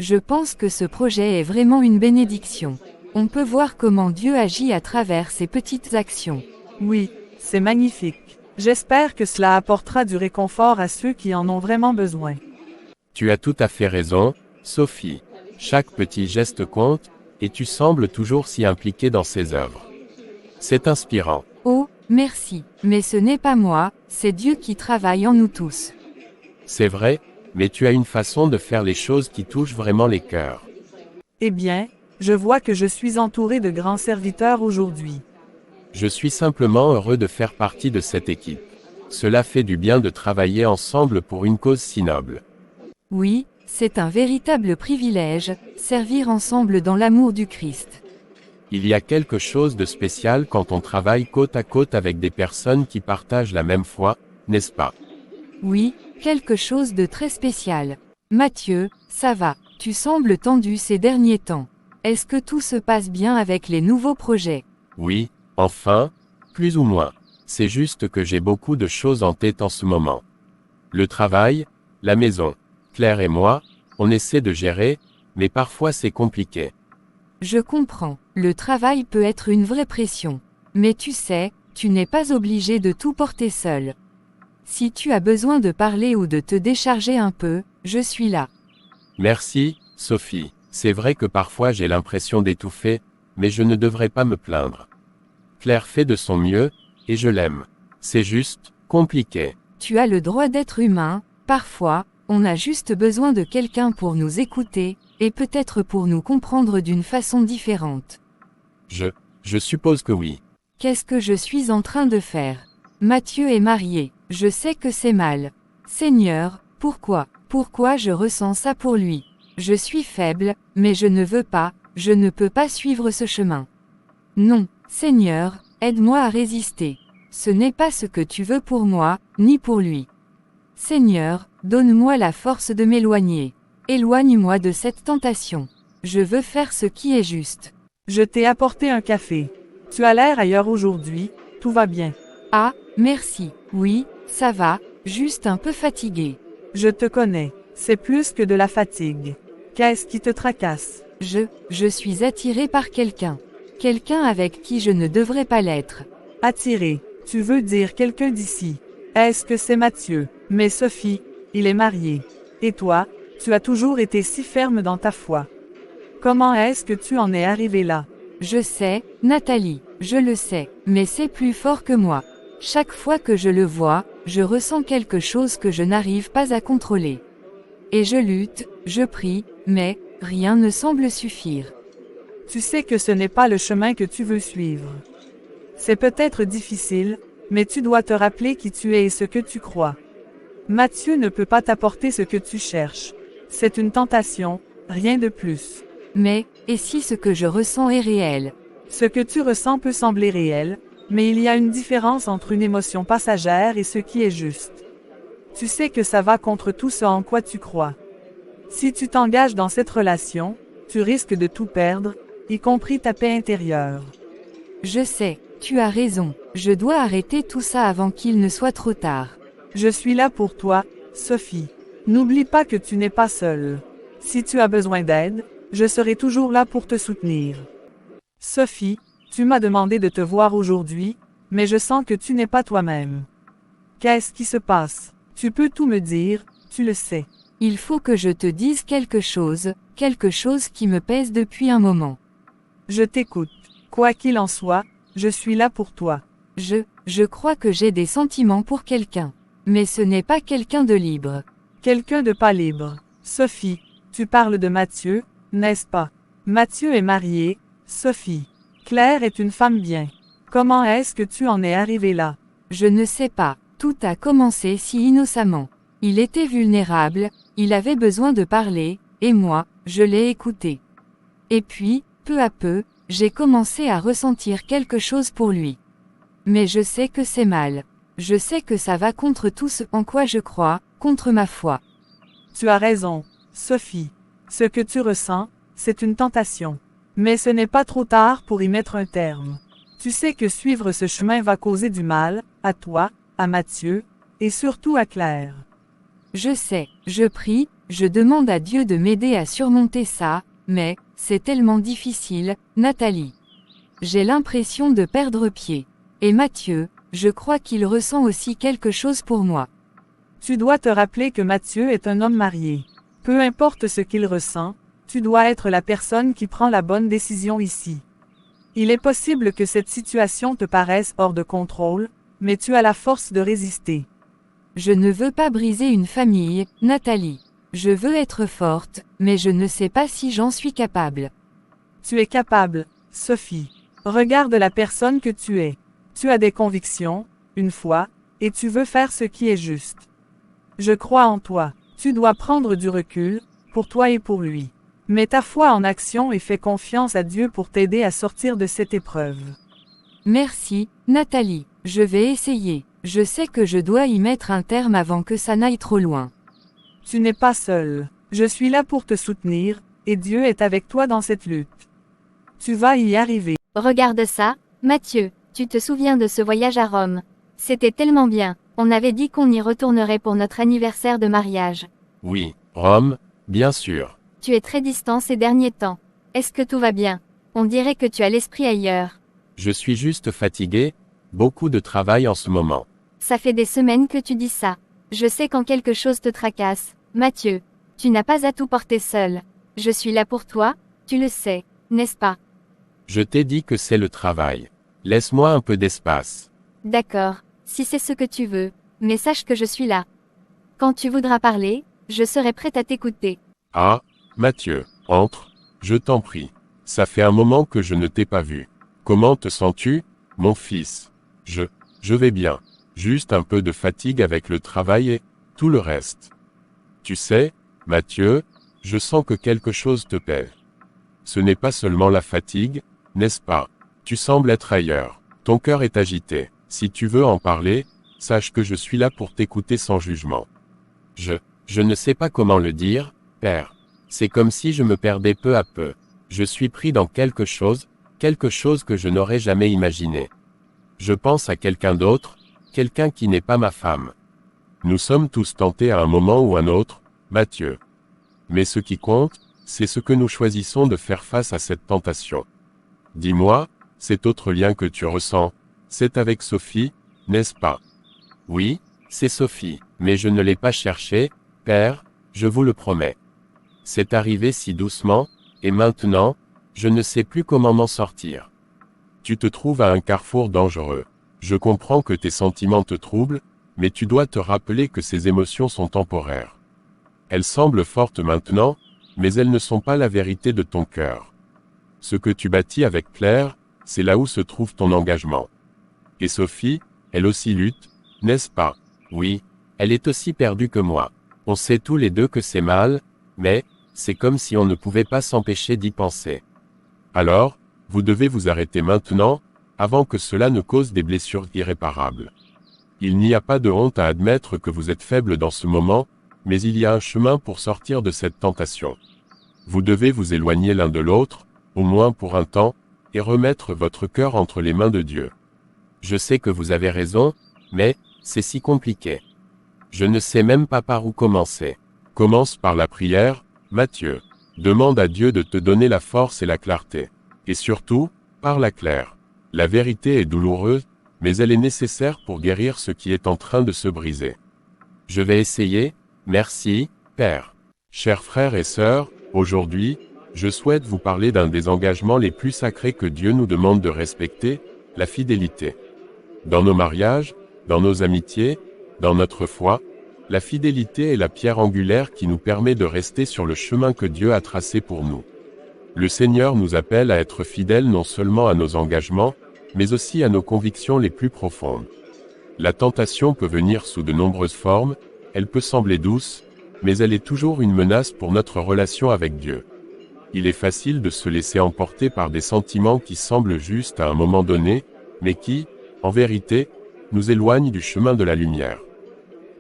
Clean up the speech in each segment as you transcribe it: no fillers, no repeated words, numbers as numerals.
Je pense que ce projet est vraiment une bénédiction. On peut voir comment Dieu agit à travers ces petites actions. Oui, c'est magnifique. J'espère que cela apportera du réconfort à ceux qui en ont vraiment besoin. Tu as tout à fait raison, Sophie. Chaque petit geste compte, et tu sembles toujours si impliquée dans ces œuvres. C'est inspirant. Oh, merci. Mais ce n'est pas moi, c'est Dieu qui travaille en nous tous. C'est vrai, mais tu as une façon de faire les choses qui touchent vraiment les cœurs. Eh bien, je vois que je suis entouré de grands serviteurs aujourd'hui. Je suis simplement heureux de faire partie de cette équipe. Cela fait du bien de travailler ensemble pour une cause si noble. Oui, c'est un véritable privilège, servir ensemble dans l'amour du Christ. Il y a quelque chose de spécial quand on travaille côte à côte avec des personnes qui partagent la même foi, n'est-ce pas? Oui, quelque chose de très spécial. Mathieu, ça va, tu sembles tendu ces derniers temps. Est-ce que tout se passe bien avec les nouveaux projets? Oui, enfin, plus ou moins. C'est juste que j'ai beaucoup de choses en tête en ce moment. Le travail, la maison. Claire et moi, on essaie de gérer, mais parfois c'est compliqué. Je comprends, le travail peut être une vraie pression. Mais tu sais, tu n'es pas obligé de tout porter seul. Si tu as besoin de parler ou de te décharger un peu, je suis là. Merci, Sophie. C'est vrai que parfois j'ai l'impression d'étouffer, mais je ne devrais pas me plaindre. Claire fait de son mieux, et je l'aime. C'est juste, compliqué. Tu as le droit d'être humain, parfois, on a juste besoin de quelqu'un pour nous écouter, et peut-être pour nous comprendre d'une façon différente. Je suppose que oui. Qu'est-ce que je suis en train de faire? Mathieu est marié, je sais que c'est mal. Seigneur, pourquoi je ressens ça pour lui? Je suis faible, mais je ne peux pas suivre ce chemin. Non, Seigneur, aide-moi à résister. Ce n'est pas ce que tu veux pour moi, ni pour lui. Seigneur, donne-moi la force de m'éloigner. Éloigne-moi de cette tentation. Je veux faire ce qui est juste. Je t'ai apporté un café. Tu as l'air ailleurs aujourd'hui, tout va bien. Ah, merci. Oui, ça va, juste un peu fatigué. Je te connais, c'est plus que de la fatigue. Qu'est-ce qui te tracasse? Je suis attiré par quelqu'un. Quelqu'un avec qui je ne devrais pas l'être. Attiré, tu veux dire quelqu'un d'ici. Est-ce que c'est Mathieu? Mais Sophie, il est marié. Et toi, tu as toujours été si ferme dans ta foi. Comment est-ce que tu en es arrivé là? Je sais, Nathalie, je le sais, mais c'est plus fort que moi. Chaque fois que je le vois, je ressens quelque chose que je n'arrive pas à contrôler. Et je lutte, je prie, mais rien ne semble suffire. Tu sais que ce n'est pas le chemin que tu veux suivre. C'est peut-être difficile, mais tu dois te rappeler qui tu es et ce que tu crois. Mathieu ne peut pas t'apporter ce que tu cherches. C'est une tentation, rien de plus. Mais, et si ce que je ressens est réel? Ce que tu ressens peut sembler réel, mais il y a une différence entre une émotion passagère et ce qui est juste. Tu sais que ça va contre tout ce en quoi tu crois. Si tu t'engages dans cette relation, tu risques de tout perdre, y compris ta paix intérieure. Je sais, tu as raison, je dois arrêter tout ça avant qu'il ne soit trop tard. Je suis là pour toi, Sophie. N'oublie pas que tu n'es pas seule. Si tu as besoin d'aide, je serai toujours là pour te soutenir. Sophie, tu m'as demandé de te voir aujourd'hui, mais je sens que tu n'es pas toi-même. Qu'est-ce qui se passe? Tu peux tout me dire, tu le sais. Il faut que je te dise quelque chose qui me pèse depuis un moment. Je t'écoute. Quoi qu'il en soit, je suis là pour toi. Je crois que j'ai des sentiments pour quelqu'un. Mais ce n'est pas quelqu'un de libre. Quelqu'un de pas libre. Sophie, tu parles de Mathieu, n'est-ce pas? Mathieu est marié, Sophie. Claire est une femme bien. Comment est-ce que tu en es arrivé là? Je ne sais pas, tout a commencé si innocemment. Il était vulnérable, il avait besoin de parler, et moi, je l'ai écouté. Et puis, peu à peu, j'ai commencé à ressentir quelque chose pour lui. Mais je sais que c'est mal. Je sais que ça va contre tout ce en quoi je crois, contre ma foi. Tu as raison, Sophie. Ce que tu ressens, c'est une tentation. Mais ce n'est pas trop tard pour y mettre un terme. Tu sais que suivre ce chemin va causer du mal, à toi, à Mathieu, et surtout à Claire. Je sais, je prie, Je demande à Dieu de m'aider à surmonter ça, mais, c'est tellement difficile, Nathalie. J'ai l'impression de perdre pied. Et Mathieu, je crois qu'il ressent aussi quelque chose pour moi. Tu dois te rappeler que Mathieu est un homme marié. Peu importe ce qu'il ressent, tu dois être la personne qui prend la bonne décision ici. Il est possible que cette situation te paraisse hors de contrôle, mais tu as la force de résister. Je ne veux pas briser une famille, Nathalie. Je veux être forte, mais je ne sais pas si j'en suis capable. Tu es capable, Sophie. Regarde la personne que tu es. Tu as des convictions, une foi, et tu veux faire ce qui est juste. Je crois en toi. Tu dois prendre du recul, pour toi et pour lui. Mets ta foi en action et fais confiance à Dieu pour t'aider à sortir de cette épreuve. Merci, Nathalie. Je vais essayer. Je sais que je dois y mettre un terme avant que ça n'aille trop loin. Tu n'es pas seul. Je suis là pour te soutenir, et Dieu est avec toi dans cette lutte. Tu vas y arriver. Regarde ça, Mathieu, tu te souviens de ce voyage à Rome? C'était tellement bien. On avait dit qu'on y retournerait pour notre anniversaire de mariage. Oui, Rome, bien sûr. Tu es très distant ces derniers temps. Est-ce que tout va bien? On dirait que tu as l'esprit ailleurs. Je suis juste fatigué, beaucoup de travail en ce moment. Ça fait des semaines que tu dis ça. Je sais quand quelque chose te tracasse. Mathieu, tu n'as pas à tout porter seul. Je suis là pour toi, tu le sais, n'est-ce pas? Je t'ai dit que c'est le travail. Laisse-moi un peu d'espace. D'accord, si c'est ce que tu veux, mais sache que je suis là. Quand tu voudras parler, je serai prête à t'écouter. Ah, Mathieu, entre, je t'en prie. Ça fait un moment que je ne t'ai pas vu. Comment te sens-tu, mon fils? Je vais bien. Juste un peu de fatigue avec le travail et tout le reste. Tu sais, Mathieu, je sens que quelque chose te pèse. Ce n'est pas seulement la fatigue, n'est-ce pas? Tu sembles être ailleurs. Ton cœur est agité. Si tu veux en parler, sache que je suis là pour t'écouter sans jugement. Je ne sais pas comment le dire, père. C'est comme si je me perdais peu à peu. Je suis pris dans quelque chose que je n'aurais jamais imaginé. Je pense à quelqu'un d'autre, quelqu'un qui n'est pas ma femme. Nous sommes tous tentés à un moment ou un autre, Mathieu. Mais ce qui compte, c'est ce que nous choisissons de faire face à cette tentation. Dis-moi, cet autre lien que tu ressens, c'est avec Sophie, n'est-ce pas? Oui, c'est Sophie, mais je ne l'ai pas cherchée, père, je vous le promets. C'est arrivé si doucement, et maintenant, je ne sais plus comment m'en sortir. Tu te trouves à un carrefour dangereux. Je comprends que tes sentiments te troublent, mais tu dois te rappeler que ces émotions sont temporaires. Elles semblent fortes maintenant, mais elles ne sont pas la vérité de ton cœur. Ce que tu bâtis avec Claire, c'est là où se trouve ton engagement. Et Sophie, elle aussi lutte, n'est-ce pas? Oui, elle est aussi perdue que moi. On sait tous les deux que c'est mal, mais, c'est comme si on ne pouvait pas s'empêcher d'y penser. Alors, vous devez vous arrêter maintenant, avant que cela ne cause des blessures irréparables. Il n'y a pas de honte à admettre que vous êtes faible dans ce moment, mais il y a un chemin pour sortir de cette tentation. Vous devez vous éloigner l'un de l'autre, au moins pour un temps, et remettre votre cœur entre les mains de Dieu. Je sais que vous avez raison, mais, c'est si compliqué. Je ne sais même pas par où commencer. Commence par la prière, Mathieu. Demande à Dieu de te donner la force et la clarté. Et surtout, parle à Claire. La vérité est douloureuse, mais elle est nécessaire pour guérir ce qui est en train de se briser. Je vais essayer, merci, Père. Chers frères et sœurs, aujourd'hui, je souhaite vous parler d'un des engagements les plus sacrés que Dieu nous demande de respecter, la fidélité. Dans nos mariages, dans nos amitiés, dans notre foi, la fidélité est la pierre angulaire qui nous permet de rester sur le chemin que Dieu a tracé pour nous. Le Seigneur nous appelle à être fidèles non seulement à nos engagements, mais aussi à nos convictions les plus profondes. La tentation peut venir sous de nombreuses formes, elle peut sembler douce, mais elle est toujours une menace pour notre relation avec Dieu. Il est facile de se laisser emporter par des sentiments qui semblent justes à un moment donné, mais qui, en vérité, nous éloignent du chemin de la lumière.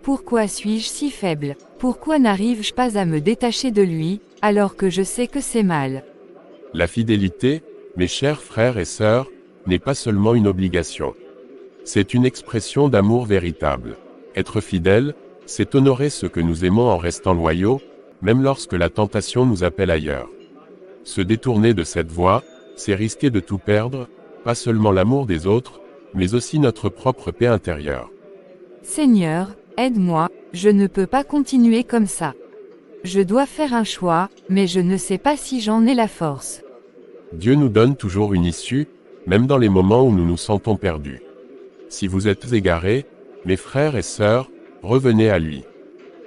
Pourquoi suis-je si faible? Pourquoi n'arrive-je pas à me détacher de lui, alors que je sais que c'est mal? La fidélité, mes chers frères et sœurs, n'est pas seulement une obligation. C'est une expression d'amour véritable. Être fidèle, c'est honorer ce que nous aimons en restant loyaux, même lorsque la tentation nous appelle ailleurs. Se détourner de cette voie, c'est risquer de tout perdre, pas seulement l'amour des autres, mais aussi notre propre paix intérieure. Seigneur, aide-moi, je ne peux pas continuer comme ça. Je dois faire un choix, mais je ne sais pas si j'en ai la force. Dieu nous donne toujours une issue, même dans les moments où nous nous sentons perdus. Si vous êtes égarés, mes frères et sœurs, revenez à lui.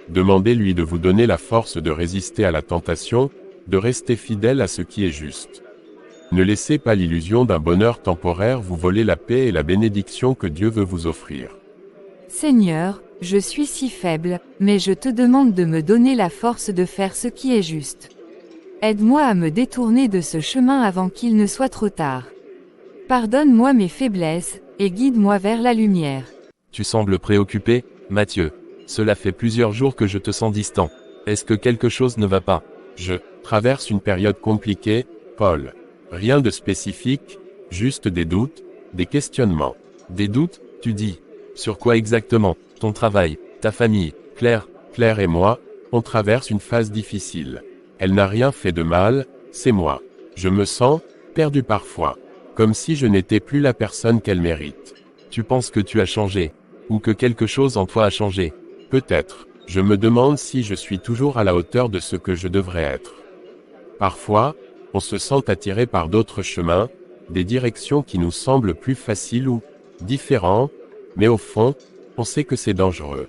Demandez-lui de vous donner la force de résister à la tentation, de rester fidèle à ce qui est juste. Ne laissez pas l'illusion d'un bonheur temporaire vous voler la paix et la bénédiction que Dieu veut vous offrir. Seigneur, je suis si faible, mais je te demande de me donner la force de faire ce qui est juste. Aide-moi à me détourner de ce chemin avant qu'il ne soit trop tard. Pardonne-moi mes faiblesses, et guide-moi vers la lumière. Tu sembles préoccupé, Mathieu. Cela fait plusieurs jours que je te sens distant. Est-ce que quelque chose ne va pas? Je traverse une période compliquée, Paul. Rien de spécifique, juste des doutes, des questionnements. Des doutes, tu dis? Sur quoi exactement? Ton travail, ta famille, Claire? Claire et moi, on traverse une phase difficile. Elle n'a rien fait de mal, c'est moi. Je me sens perdu parfois, comme si je n'étais plus la personne qu'elle mérite. Tu penses que tu as changé, ou que quelque chose en toi a changé? Peut-être. Je me demande si je suis toujours à la hauteur de ce que je devrais être. Parfois, on se sent attiré par d'autres chemins, des directions qui nous semblent plus faciles ou différentes, mais au fond, on sait que c'est dangereux.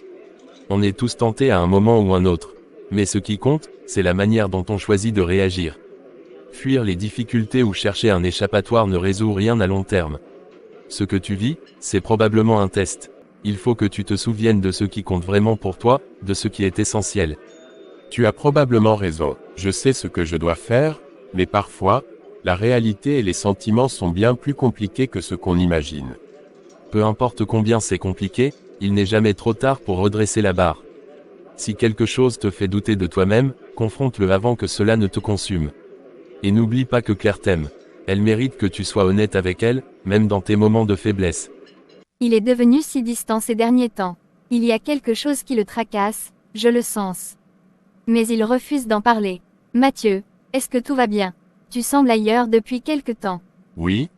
On est tous tentés à un moment ou un autre. Mais ce qui compte, c'est la manière dont on choisit de réagir. Fuir les difficultés ou chercher un échappatoire ne résout rien à long terme. Ce que tu vis, c'est probablement un test. Il faut que tu te souviennes de ce qui compte vraiment pour toi, de ce qui est essentiel. Tu as probablement raison. Je sais ce que je dois faire, mais parfois, la réalité et les sentiments sont bien plus compliqués que ce qu'on imagine. Peu importe combien c'est compliqué, il n'est jamais trop tard pour redresser la barre. Si quelque chose te fait douter de toi-même, confronte-le avant que cela ne te consume. Et n'oublie pas que Claire t'aime. Elle mérite que tu sois honnête avec elle, même dans tes moments de faiblesse. Il est devenu si distant ces derniers temps. Il y a quelque chose qui le tracasse, je le sens. Mais il refuse d'en parler. Mathieu, est-ce que tout va bien? Tu sembles ailleurs depuis quelque temps. Oui,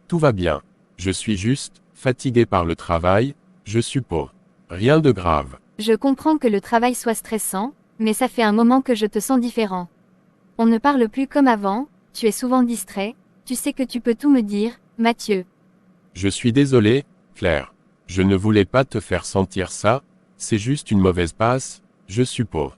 tout va bien. Je suis juste fatigué par le travail, je suppose. Rien de grave. Je comprends que le travail soit stressant, mais ça fait un moment que je te sens différent. On ne parle plus comme avant, tu es souvent distrait, tu sais que tu peux tout me dire, Mathieu. Je suis désolé, Claire. Je ne voulais pas te faire sentir ça, c'est juste une mauvaise passe, je suppose.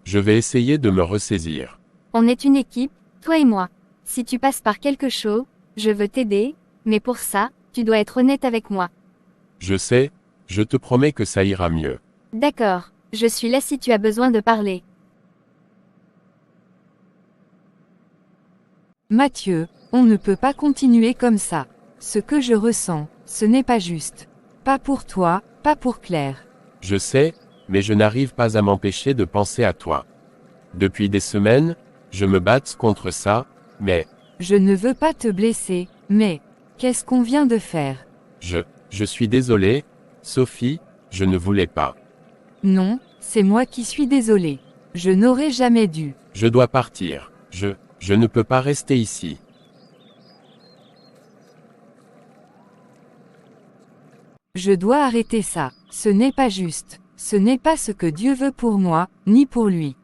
Je vais essayer de me ressaisir. On est une équipe, toi et moi. Si tu passes par quelque chose, je veux t'aider, mais pour ça, tu dois être honnête avec moi. Je sais, je te promets que ça ira mieux. D'accord, je suis là si tu as besoin de parler. Mathieu, on ne peut pas continuer comme ça. Ce que je ressens, ce n'est pas juste. Pas pour toi, pas pour Claire. Je sais, mais je n'arrive pas à m'empêcher de penser à toi. Depuis des semaines, je me batte contre ça, mais... Je ne veux pas te blesser, mais... Qu'est-ce qu'on vient de faire? Je suis désolé, Sophie, je ne voulais pas. Non, c'est moi qui suis désolé. Je n'aurais jamais dû. Je dois partir. Je ne peux pas rester ici. Je dois arrêter ça. Ce n'est pas juste. Ce n'est pas ce que Dieu veut pour moi, ni pour lui.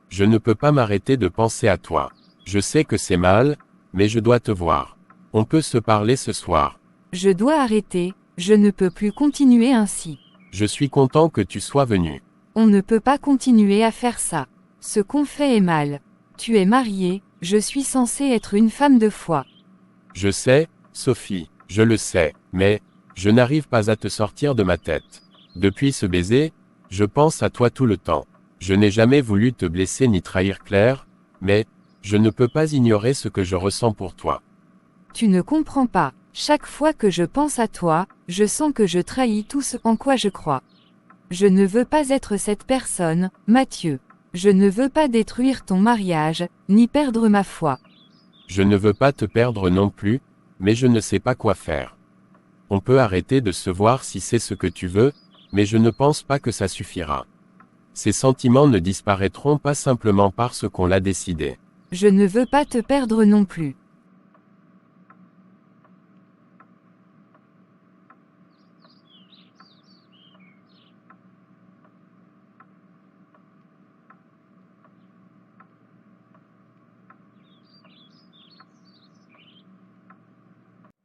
Je ne peux pas m'arrêter de penser à toi. Je sais que c'est mal, mais je dois te voir. On peut se parler ce soir. Je dois arrêter, je ne peux plus continuer ainsi. Je suis content que tu sois venu. On ne peut pas continuer à faire ça. Ce qu'on fait est mal. Tu es mariée, je suis censée être une femme de foi. Je sais, Sophie, je le sais, mais je n'arrive pas à te sortir de ma tête. Depuis ce baiser, je pense à toi tout le temps. Je n'ai jamais voulu te blesser ni trahir Claire, mais je ne peux pas ignorer ce que je ressens pour toi. Tu ne comprends pas. Chaque fois que je pense à toi, je sens que je trahis tout ce en quoi je crois. Je ne veux pas être cette personne, Mathieu. Je ne veux pas détruire ton mariage, ni perdre ma foi. Je ne veux pas te perdre non plus, mais je ne sais pas quoi faire. On peut arrêter de se voir si c'est ce que tu veux, mais je ne pense pas que ça suffira. Ces sentiments ne disparaîtront pas simplement parce qu'on l'a décidé. Je ne veux pas te perdre non plus.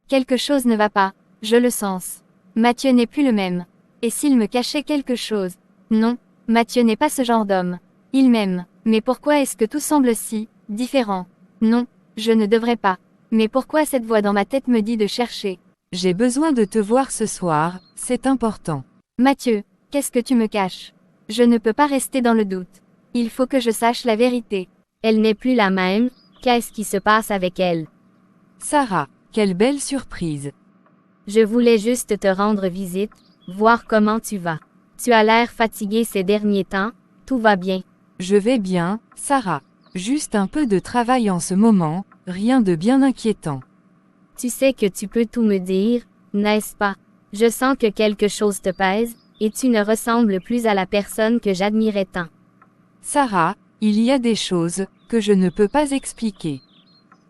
Quelque chose ne va pas, je le sens. Mathieu n'est plus le même. Et s'il me cachait quelque chose? Non, Mathieu n'est pas ce genre d'homme. Il m'aime, mais pourquoi est-ce que tout semble si différent? Non, je ne devrais pas. Mais pourquoi cette voix dans ma tête me dit de chercher? J'ai besoin de te voir ce soir, c'est important. Mathieu, qu'est-ce que tu me caches? Je ne peux pas rester dans le doute. Il faut que je sache la vérité. Elle n'est plus la même, qu'est-ce qui se passe avec elle? Sarah, quelle belle surprise. Je voulais juste te rendre visite, voir comment tu vas. Tu as l'air fatigué ces derniers temps, tout va bien. Je vais bien, Sarah. Juste un peu de travail en ce moment, rien de bien inquiétant. Tu sais que tu peux tout me dire, n'est-ce pas? Je sens que quelque chose te pèse, et tu ne ressembles plus à la personne que j'admirais tant. Sarah, il y a des choses que je ne peux pas expliquer.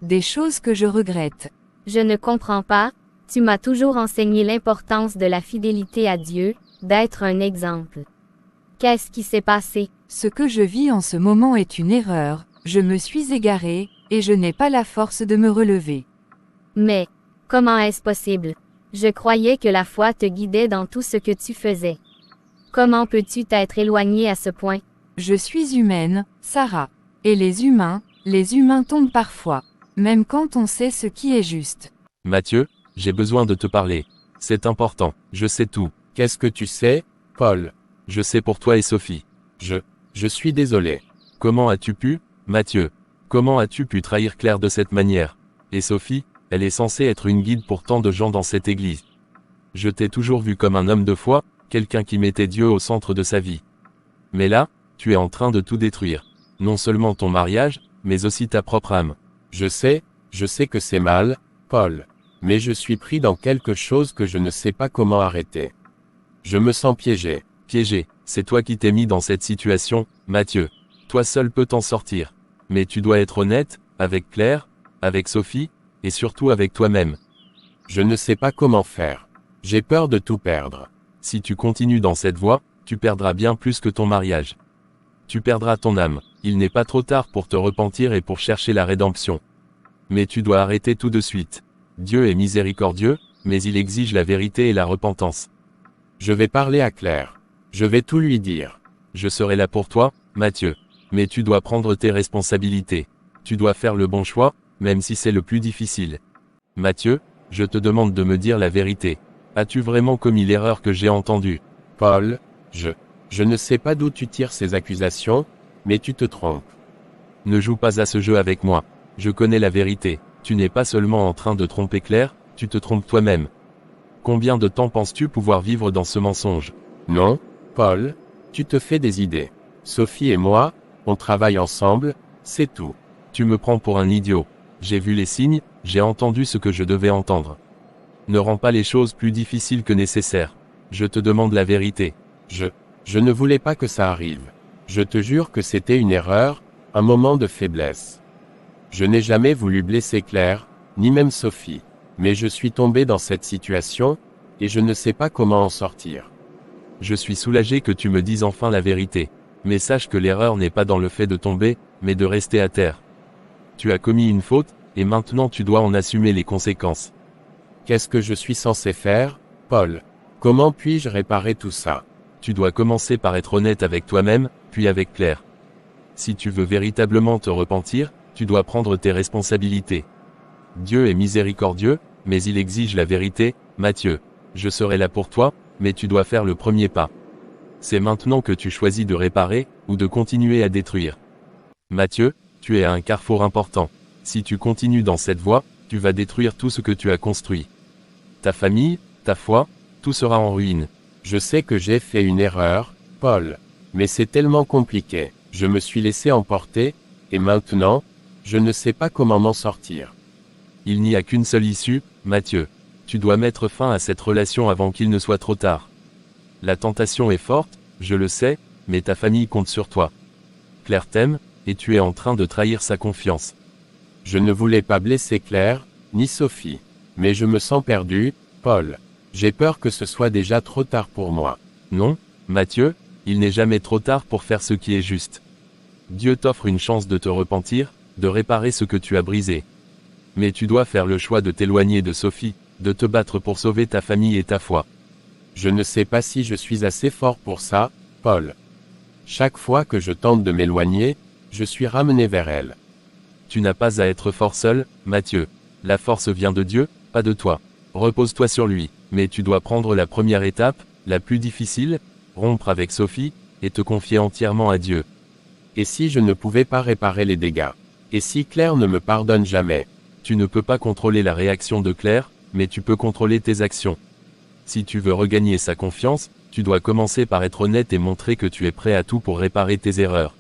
Des choses que je regrette. Je ne comprends pas, tu m'as toujours enseigné l'importance de la fidélité à Dieu, d'être un exemple. Qu'est-ce qui s'est passé? Ce que je vis en ce moment est une erreur, je me suis égarée, et je n'ai pas la force de me relever. Mais, comment est-ce possible? Je croyais que la foi te guidait dans tout ce que tu faisais. Comment peux-tu t'être éloignée à ce point? Je suis humaine, Sarah. Et les humains tombent parfois. Même quand on sait ce qui est juste. Mathieu, j'ai besoin de te parler. C'est important, je sais tout. Qu'est-ce que tu sais, Paul? Je sais pour toi et Sophie. Je suis désolé. Comment as-tu pu, Mathieu? Comment as-tu pu trahir Claire de cette manière? Et Sophie, elle est censée être une guide pour tant de gens dans cette église. Je t'ai toujours vu comme un homme de foi, quelqu'un qui mettait Dieu au centre de sa vie. Mais là, tu es en train de tout détruire. Non seulement ton mariage, mais aussi ta propre âme. Je sais que c'est mal, Paul. Mais je suis pris dans quelque chose que je ne sais pas comment arrêter. Je me sens piégé. Piégé, c'est toi qui t'es mis dans cette situation, Mathieu. Toi seul peux t'en sortir. Mais tu dois être honnête, avec Claire, avec Sophie, et surtout avec toi-même. Je ne sais pas comment faire. J'ai peur de tout perdre. Si tu continues dans cette voie, tu perdras bien plus que ton mariage. Tu perdras ton âme. Il n'est pas trop tard pour te repentir et pour chercher la rédemption. Mais tu dois arrêter tout de suite. Dieu est miséricordieux, mais il exige la vérité et la repentance. Je vais parler à Claire. Je vais tout lui dire. Je serai là pour toi, Mathieu. Mais tu dois prendre tes responsabilités. Tu dois faire le bon choix, même si c'est le plus difficile. Mathieu, je te demande de me dire la vérité. As-tu vraiment commis l'erreur que j'ai entendue? Paul, je ne sais pas d'où tu tires ces accusations, mais tu te trompes. Ne joue pas à ce jeu avec moi. Je connais la vérité. Tu n'es pas seulement en train de tromper Claire, tu te trompes toi-même. Combien de temps penses-tu pouvoir vivre dans ce mensonge? Non, Paul, tu te fais des idées. Sophie et moi, on travaille ensemble, c'est tout. Tu me prends pour un idiot. J'ai vu les signes, j'ai entendu ce que je devais entendre. Ne rends pas les choses plus difficiles que nécessaire. Je te demande la vérité. Je ne voulais pas que ça arrive. Je te jure que c'était une erreur, un moment de faiblesse. Je n'ai jamais voulu blesser Claire, ni même Sophie. Mais je suis tombé dans cette situation, et je ne sais pas comment en sortir. Je suis soulagé que tu me dises enfin la vérité. Mais sache que l'erreur n'est pas dans le fait de tomber, mais de rester à terre. Tu as commis une faute, et maintenant tu dois en assumer les conséquences. Qu'est-ce que je suis censé faire, Paul? Comment puis-je réparer tout ça? Tu dois commencer par être honnête avec toi-même, puis avec Claire. Si tu veux véritablement te repentir, tu dois prendre tes responsabilités. Dieu est miséricordieux, mais il exige la vérité, Mathieu. Je serai là pour toi, mais tu dois faire le premier pas. C'est maintenant que tu choisis de réparer, ou de continuer à détruire. Mathieu, tu es à un carrefour important. Si tu continues dans cette voie, tu vas détruire tout ce que tu as construit. Ta famille, ta foi, tout sera en ruine. Je sais que j'ai fait une erreur, Paul. Mais c'est tellement compliqué. Je me suis laissé emporter, et maintenant, je ne sais pas comment m'en sortir. Il n'y a qu'une seule issue, Mathieu. Tu dois mettre fin à cette relation avant qu'il ne soit trop tard. La tentation est forte, je le sais, mais ta famille compte sur toi. Claire t'aime, et tu es en train de trahir sa confiance. Je ne voulais pas blesser Claire, ni Sophie. Mais je me sens perdu, Paul. J'ai peur que ce soit déjà trop tard pour moi. Non, Mathieu, il n'est jamais trop tard pour faire ce qui est juste. Dieu t'offre une chance de te repentir, de réparer ce que tu as brisé. Mais tu dois faire le choix de t'éloigner de Sophie, de te battre pour sauver ta famille et ta foi. Je ne sais pas si je suis assez fort pour ça, Paul. Chaque fois que je tente de m'éloigner, je suis ramené vers elle. Tu n'as pas à être fort seul, Mathieu. La force vient de Dieu, pas de toi. Repose-toi sur lui, mais tu dois prendre la première étape, la plus difficile, rompre avec Sophie, et te confier entièrement à Dieu. Et si je ne pouvais pas réparer les dégâts? Et si Claire ne me pardonne jamais? Tu ne peux pas contrôler la réaction de Claire, mais tu peux contrôler tes actions. Si tu veux regagner sa confiance, tu dois commencer par être honnête et montrer que tu es prêt à tout pour réparer tes erreurs.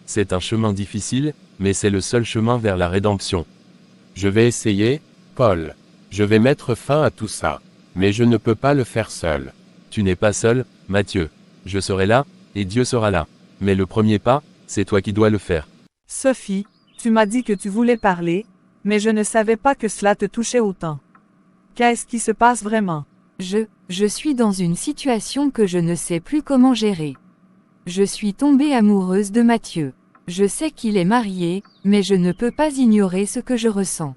C'est un chemin difficile, mais c'est le seul chemin vers la rédemption. Je vais essayer, Paul. Je vais mettre fin à tout ça. Mais je ne peux pas le faire seul. Tu n'es pas seul, Mathieu. Je serai là, et Dieu sera là. Mais le premier pas, c'est toi qui dois le faire. Sophie, tu m'as dit que tu voulais parler, mais je ne savais pas que cela te touchait autant. Qu'est-ce qui se passe vraiment? Je suis dans une situation que je ne sais plus comment gérer. Je suis tombée amoureuse de Mathieu. Je sais qu'il est marié, mais je ne peux pas ignorer ce que je ressens.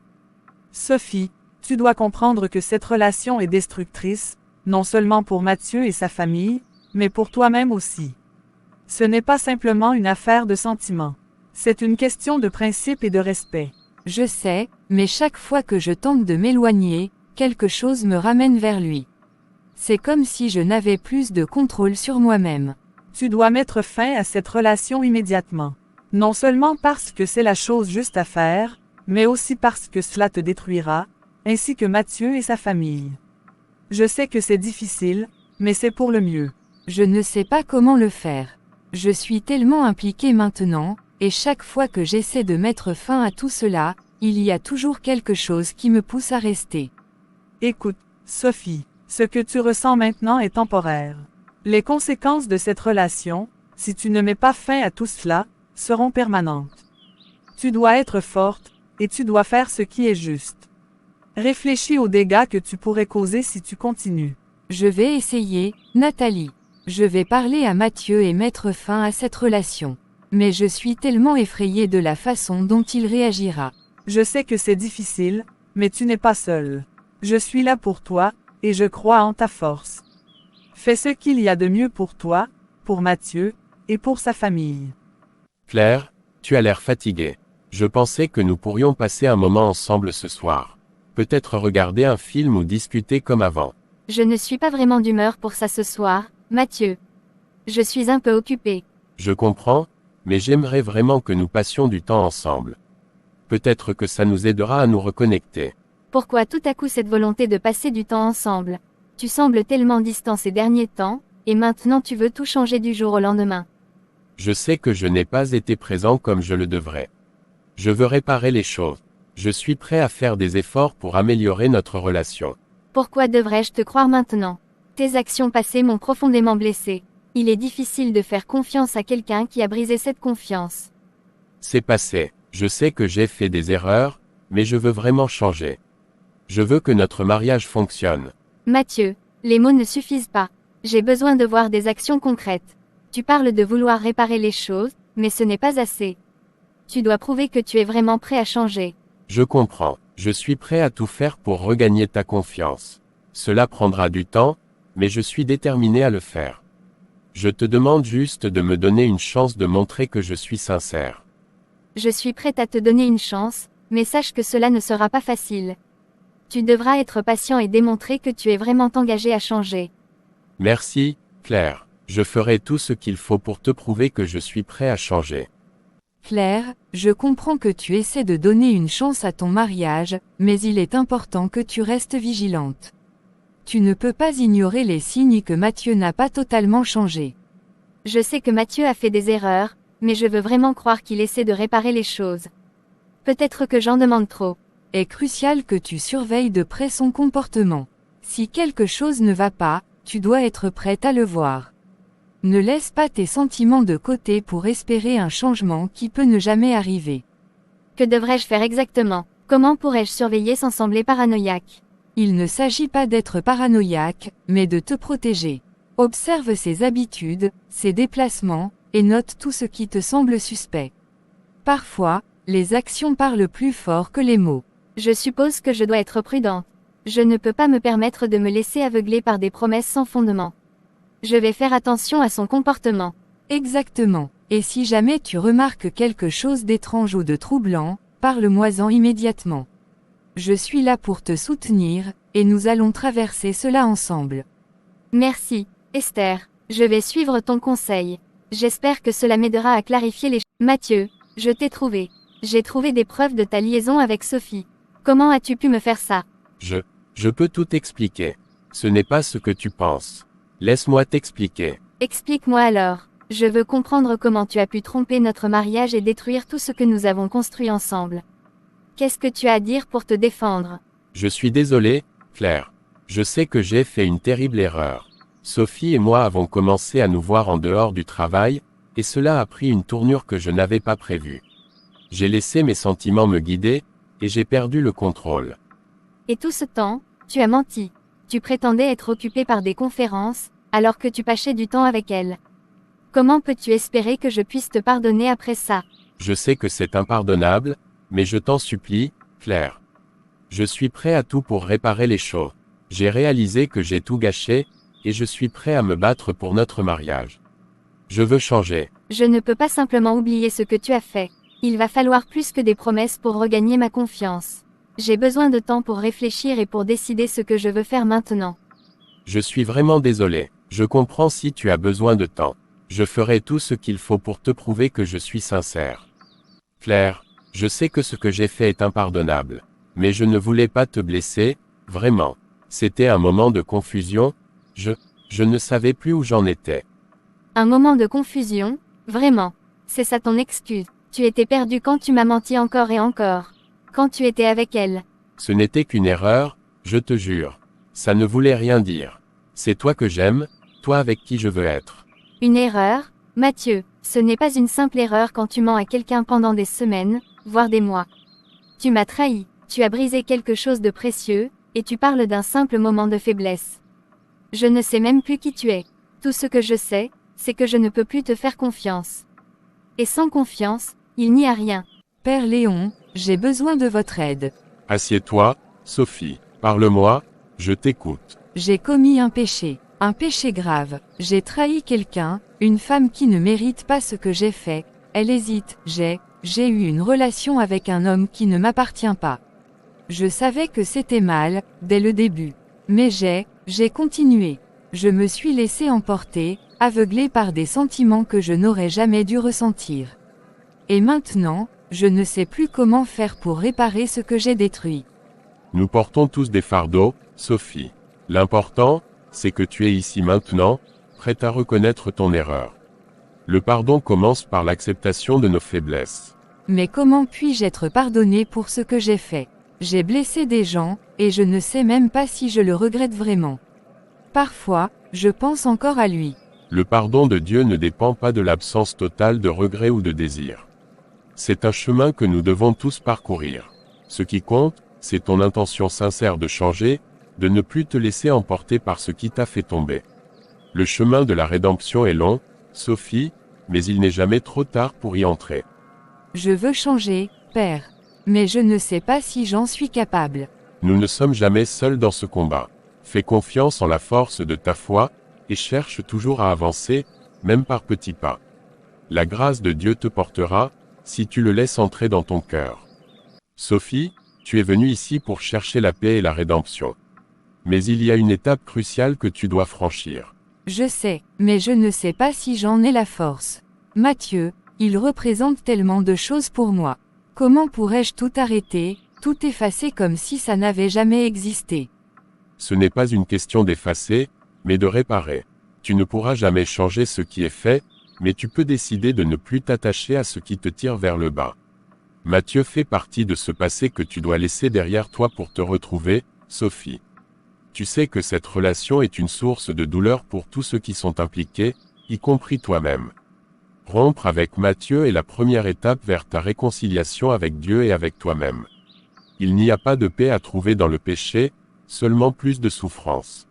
Sophie, tu dois comprendre que cette relation est destructrice, non seulement pour Mathieu et sa famille, mais pour toi-même aussi. Ce n'est pas simplement une affaire de sentiments. C'est une question de principe et de respect. Je sais, mais chaque fois que je tente de m'éloigner, quelque chose me ramène vers lui. C'est comme si je n'avais plus de contrôle sur moi-même. Tu dois mettre fin à cette relation immédiatement. Non seulement parce que c'est la chose juste à faire, mais aussi parce que cela te détruira, ainsi que Mathieu et sa famille. Je sais que c'est difficile, mais c'est pour le mieux. Je ne sais pas comment le faire. Je suis tellement impliquée maintenant, et chaque fois que j'essaie de mettre fin à tout cela, il y a toujours quelque chose qui me pousse à rester. Écoute, Sophie, ce que tu ressens maintenant est temporaire. Les conséquences de cette relation, si tu ne mets pas fin à tout cela, seront permanentes. Tu dois être forte, et tu dois faire ce qui est juste. Réfléchis aux dégâts que tu pourrais causer si tu continues. Je vais essayer, Nathalie. Je vais parler à Mathieu et mettre fin à cette relation. Mais je suis tellement effrayée de la façon dont il réagira. Je sais que c'est difficile, mais tu n'es pas seule. Je suis là pour toi, et je crois en ta force. Fais ce qu'il y a de mieux pour toi, pour Mathieu, et pour sa famille. Claire, tu as l'air fatiguée. Je pensais que nous pourrions passer un moment ensemble ce soir. Peut-être regarder un film ou discuter comme avant. Je ne suis pas vraiment d'humeur pour ça ce soir, Mathieu. Je suis un peu occupée. Je comprends, mais j'aimerais vraiment que nous passions du temps ensemble. Peut-être que ça nous aidera à nous reconnecter. Pourquoi tout à coup cette volonté de passer du temps ensemble? Tu sembles tellement distant ces derniers temps, et maintenant tu veux tout changer du jour au lendemain. Je sais que je n'ai pas été présent comme je le devrais. Je veux réparer les choses. Je suis prêt à faire des efforts pour améliorer notre relation. Pourquoi devrais-je te croire maintenant? Tes actions passées m'ont profondément blessé. Il est difficile de faire confiance à quelqu'un qui a brisé cette confiance. C'est passé. Je sais que j'ai fait des erreurs, mais je veux vraiment changer. Je veux que notre mariage fonctionne. Mathieu, les mots ne suffisent pas. J'ai besoin de voir des actions concrètes. Tu parles de vouloir réparer les choses, mais ce n'est pas assez. Tu dois prouver que tu es vraiment prêt à changer. Je comprends. Je suis prêt à tout faire pour regagner ta confiance. Cela prendra du temps, mais je suis déterminé à le faire. Je te demande juste de me donner une chance de montrer que je suis sincère. Je suis prête à te donner une chance, mais sache que cela ne sera pas facile. Tu devras être patient et démontrer que tu es vraiment engagé à changer. Merci, Claire. Je ferai tout ce qu'il faut pour te prouver que je suis prêt à changer. Claire, je comprends que tu essaies de donner une chance à ton mariage, mais il est important que tu restes vigilante. Tu ne peux pas ignorer les signes que Mathieu n'a pas totalement changé. Je sais que Mathieu a fait des erreurs, mais je veux vraiment croire qu'il essaie de réparer les choses. Peut-être que j'en demande trop. Est crucial que tu surveilles de près son comportement. Si quelque chose ne va pas, tu dois être prête à le voir. Ne laisse pas tes sentiments de côté pour espérer un changement qui peut ne jamais arriver. Que devrais-je faire exactement? Comment pourrais-je surveiller sans sembler paranoïaque? Il ne s'agit pas d'être paranoïaque, mais de te protéger. Observe ses habitudes, ses déplacements, et note tout ce qui te semble suspect. Parfois, les actions parlent plus fort que les mots. Je suppose que je dois être prudente. Je ne peux pas me permettre de me laisser aveugler par des promesses sans fondement. Je vais faire attention à son comportement. Exactement. Et si jamais tu remarques quelque chose d'étrange ou de troublant, parle-moi-en immédiatement. Je suis là pour te soutenir, et nous allons traverser cela ensemble. Merci, Esther. Je vais suivre ton conseil. J'espère que cela m'aidera à clarifier les choses. Mathieu, je t'ai trouvé. J'ai trouvé des preuves de ta liaison avec Sophie. Comment as-tu pu me faire ça? Je peux tout expliquer. Ce n'est pas ce que tu penses. Laisse-moi t'expliquer. Explique-moi alors. Je veux comprendre comment tu as pu tromper notre mariage et détruire tout ce que nous avons construit ensemble. Qu'est-ce que tu as à dire pour te défendre? Je suis désolé, Claire. Je sais que j'ai fait une terrible erreur. Sophie et moi avons commencé à nous voir en dehors du travail, et cela a pris une tournure que je n'avais pas prévue. J'ai laissé mes sentiments me guider, et j'ai perdu le contrôle. Et tout ce temps, tu as menti. Tu prétendais être occupé par des conférences, alors que tu passais du temps avec elle. Comment peux-tu espérer que je puisse te pardonner après ça? Je sais que c'est impardonnable, mais je t'en supplie, Claire. Je suis prêt à tout pour réparer les choses. J'ai réalisé que j'ai tout gâché, et je suis prêt à me battre pour notre mariage. Je veux changer. Je ne peux pas simplement oublier ce que tu as fait. Il va falloir plus que des promesses pour regagner ma confiance. J'ai besoin de temps pour réfléchir et pour décider ce que je veux faire maintenant. Je suis vraiment désolé. Je comprends si tu as besoin de temps. Je ferai tout ce qu'il faut pour te prouver que je suis sincère. Claire, je sais que ce que j'ai fait est impardonnable. Mais je ne voulais pas te blesser, vraiment. C'était un moment de confusion, je ne savais plus où j'en étais. Un moment de confusion? Vraiment. C'est ça ton excuse. Tu étais perdu quand tu m'as menti encore et encore. Quand tu étais avec elle. Ce n'était qu'une erreur, je te jure. Ça ne voulait rien dire. C'est toi que j'aime, toi avec qui je veux être. Une erreur? Mathieu, ce n'est pas une simple erreur quand tu mens à quelqu'un pendant des semaines, voire des mois. Tu m'as trahi, tu as brisé quelque chose de précieux, et tu parles d'un simple moment de faiblesse. Je ne sais même plus qui tu es. Tout ce que je sais, c'est que je ne peux plus te faire confiance. Et sans confiance, il n'y a rien. Père Léon, j'ai besoin de votre aide. Assieds-toi, Sophie. Parle-moi, je t'écoute. J'ai commis un péché grave. J'ai trahi quelqu'un, une femme qui ne mérite pas ce que j'ai fait. Elle hésite, j'ai eu une relation avec un homme qui ne m'appartient pas. Je savais que c'était mal, dès le début. Mais j'ai continué. Je me suis laissé emporter, aveuglé par des sentiments que je n'aurais jamais dû ressentir. Et maintenant, je ne sais plus comment faire pour réparer ce que j'ai détruit. Nous portons tous des fardeaux, Sophie. L'important, c'est que tu es ici maintenant, prête à reconnaître ton erreur. Le pardon commence par l'acceptation de nos faiblesses. Mais comment puis-je être pardonné pour ce que j'ai fait? J'ai blessé des gens, et je ne sais même pas si je le regrette vraiment. Parfois, je pense encore à lui. Le pardon de Dieu ne dépend pas de l'absence totale de regret ou de désir. C'est un chemin que nous devons tous parcourir. Ce qui compte, c'est ton intention sincère de changer, de ne plus te laisser emporter par ce qui t'a fait tomber. Le chemin de la rédemption est long, Sophie, mais il n'est jamais trop tard pour y entrer. Je veux changer, Père. Mais je ne sais pas si j'en suis capable. Nous ne sommes jamais seuls dans ce combat. Fais confiance en la force de ta foi, et cherche toujours à avancer, même par petits pas. La grâce de Dieu te portera, si tu le laisses entrer dans ton cœur. Sophie, tu es venue ici pour chercher la paix et la rédemption. Mais il y a une étape cruciale que tu dois franchir. Je sais, mais je ne sais pas si j'en ai la force. Mathieu, il représente tellement de choses pour moi. Comment pourrais-je tout arrêter, tout effacer comme si ça n'avait jamais existé? Ce n'est pas une question d'effacer, mais de réparer. Tu ne pourras jamais changer ce qui est fait, mais tu peux décider de ne plus t'attacher à ce qui te tire vers le bas. Mathieu fait partie de ce passé que tu dois laisser derrière toi pour te retrouver, Sophie. Tu sais que cette relation est une source de douleur pour tous ceux qui sont impliqués, y compris toi-même. Rompre avec Matthieu est la première étape vers ta réconciliation avec Dieu et avec toi-même. Il n'y a pas de paix à trouver dans le péché, seulement plus de souffrance.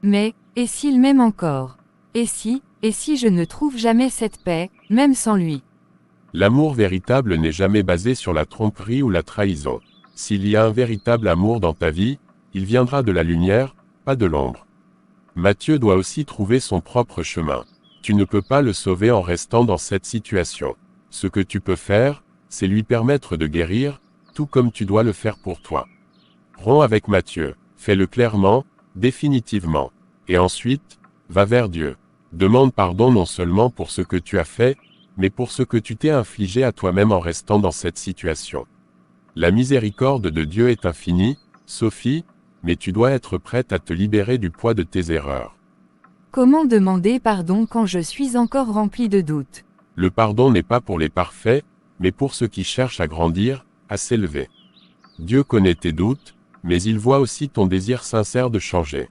Mais, et s'il m'aime encore? Et si je ne trouve jamais cette paix, même sans lui? L'amour véritable n'est jamais basé sur la tromperie ou la trahison. S'il y a un véritable amour dans ta vie, il viendra de la lumière, pas de l'ombre. Matthieu doit aussi trouver son propre chemin. Tu ne peux pas le sauver en restant dans cette situation. Ce que tu peux faire, c'est lui permettre de guérir, tout comme tu dois le faire pour toi. Romps avec Matthieu, fais-le clairement, définitivement. Et ensuite, va vers Dieu. Demande pardon non seulement pour ce que tu as fait, mais pour ce que tu t'es infligé à toi-même en restant dans cette situation. La miséricorde de Dieu est infinie, Sophie, mais tu dois être prête à te libérer du poids de tes erreurs. Comment demander pardon quand je suis encore rempli de doutes? Le pardon n'est pas pour les parfaits, mais pour ceux qui cherchent à grandir, à s'élever. Dieu connaît tes doutes, mais il voit aussi ton désir sincère de changer.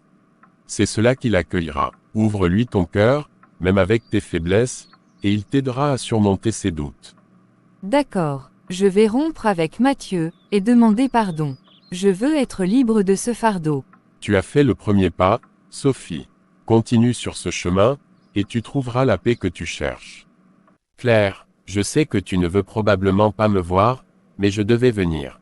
C'est cela qu'il accueillera. Ouvre-lui ton cœur, même avec tes faiblesses, et il t'aidera à surmonter ses doutes. D'accord, je vais rompre avec Matthieu, et demander pardon. Je veux être libre de ce fardeau. Tu as fait le premier pas, Sophie. Continue sur ce chemin, et tu trouveras la paix que tu cherches. Claire, je sais que tu ne veux probablement pas me voir, mais je devais venir.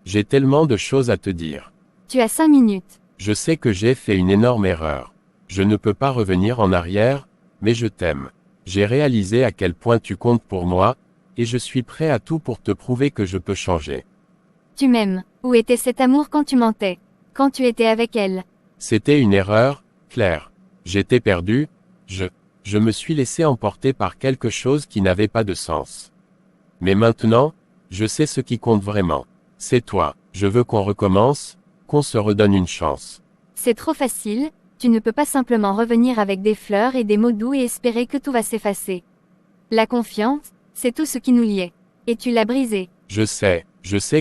J'ai tellement de choses à te dire. Tu as 5 minutes. Je sais que j'ai fait une énorme erreur. Je ne peux pas revenir en arrière, mais je t'aime. J'ai réalisé à quel point tu comptes pour moi, et je suis prêt à tout pour te prouver que je peux changer. Tu m'aimes. Où était cet amour quand tu mentais? Quand tu étais avec elle? C'était une erreur, Claire. J'étais perdu, je me suis laissé emporter par quelque chose qui n'avait pas de sens. Mais maintenant, je sais ce qui compte vraiment. C'est toi. Je veux qu'on recommence, qu'on se redonne une chance. C'est trop facile, tu ne peux pas simplement revenir avec des fleurs et des mots doux et espérer que tout va s'effacer. La confiance, c'est tout ce qui nous liait. Et tu l'as brisé. Je sais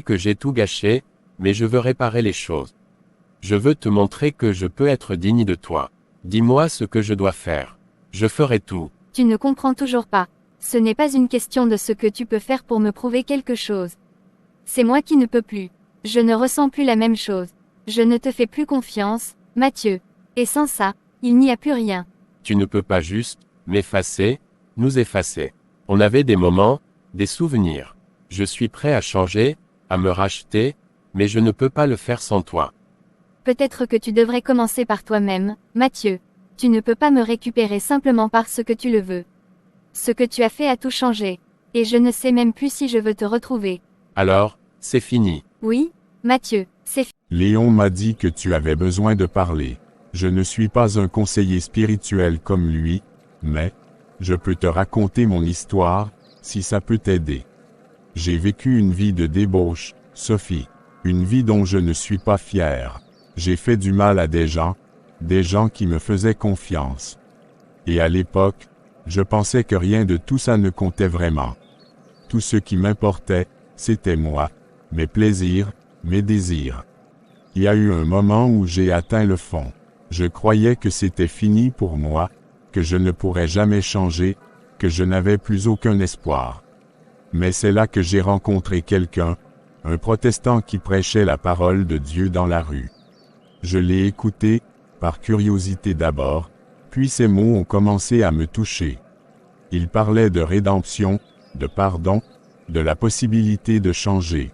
que j'ai tout gâché, mais je veux réparer les choses. Je veux te montrer que je peux être digne de toi. Dis-moi ce que je dois faire. Je ferai tout. Tu ne comprends toujours pas. Ce n'est pas une question de ce que tu peux faire pour me prouver quelque chose. C'est moi qui ne peux plus. Je ne ressens plus la même chose. Je ne te fais plus confiance, Matthieu. Et sans ça, il n'y a plus rien. Tu ne peux pas juste m'effacer, nous effacer. On avait des moments, des souvenirs. Je suis prêt à changer, à me racheter, mais je ne peux pas le faire sans toi. Peut-être que tu devrais commencer par toi-même, Matthieu. Tu ne peux pas me récupérer simplement parce que tu le veux. Ce que tu as fait a tout changé. Et je ne sais même plus si je veux te retrouver. Alors, c'est fini. Oui, Matthieu, c'est fini. Léon m'a dit que tu avais besoin de parler. Je ne suis pas un conseiller spirituel comme lui, mais je peux te raconter mon histoire, si ça peut t'aider. J'ai vécu une vie de débauche, Sophie. Une vie dont je ne suis pas fier. J'ai fait du mal à des gens qui me faisaient confiance. Et à l'époque, je pensais que rien de tout ça ne comptait vraiment. Tout ce qui m'importait, c'était moi, mes plaisirs, mes désirs. Il y a eu un moment où j'ai atteint le fond. Je croyais que c'était fini pour moi, que je ne pourrais jamais changer, que je n'avais plus aucun espoir. Mais c'est là que j'ai rencontré quelqu'un, un protestant qui prêchait la parole de Dieu dans la rue. Je l'ai écouté, par curiosité d'abord, puis ses mots ont commencé à me toucher. Il parlait de rédemption, de pardon, de la possibilité de changer.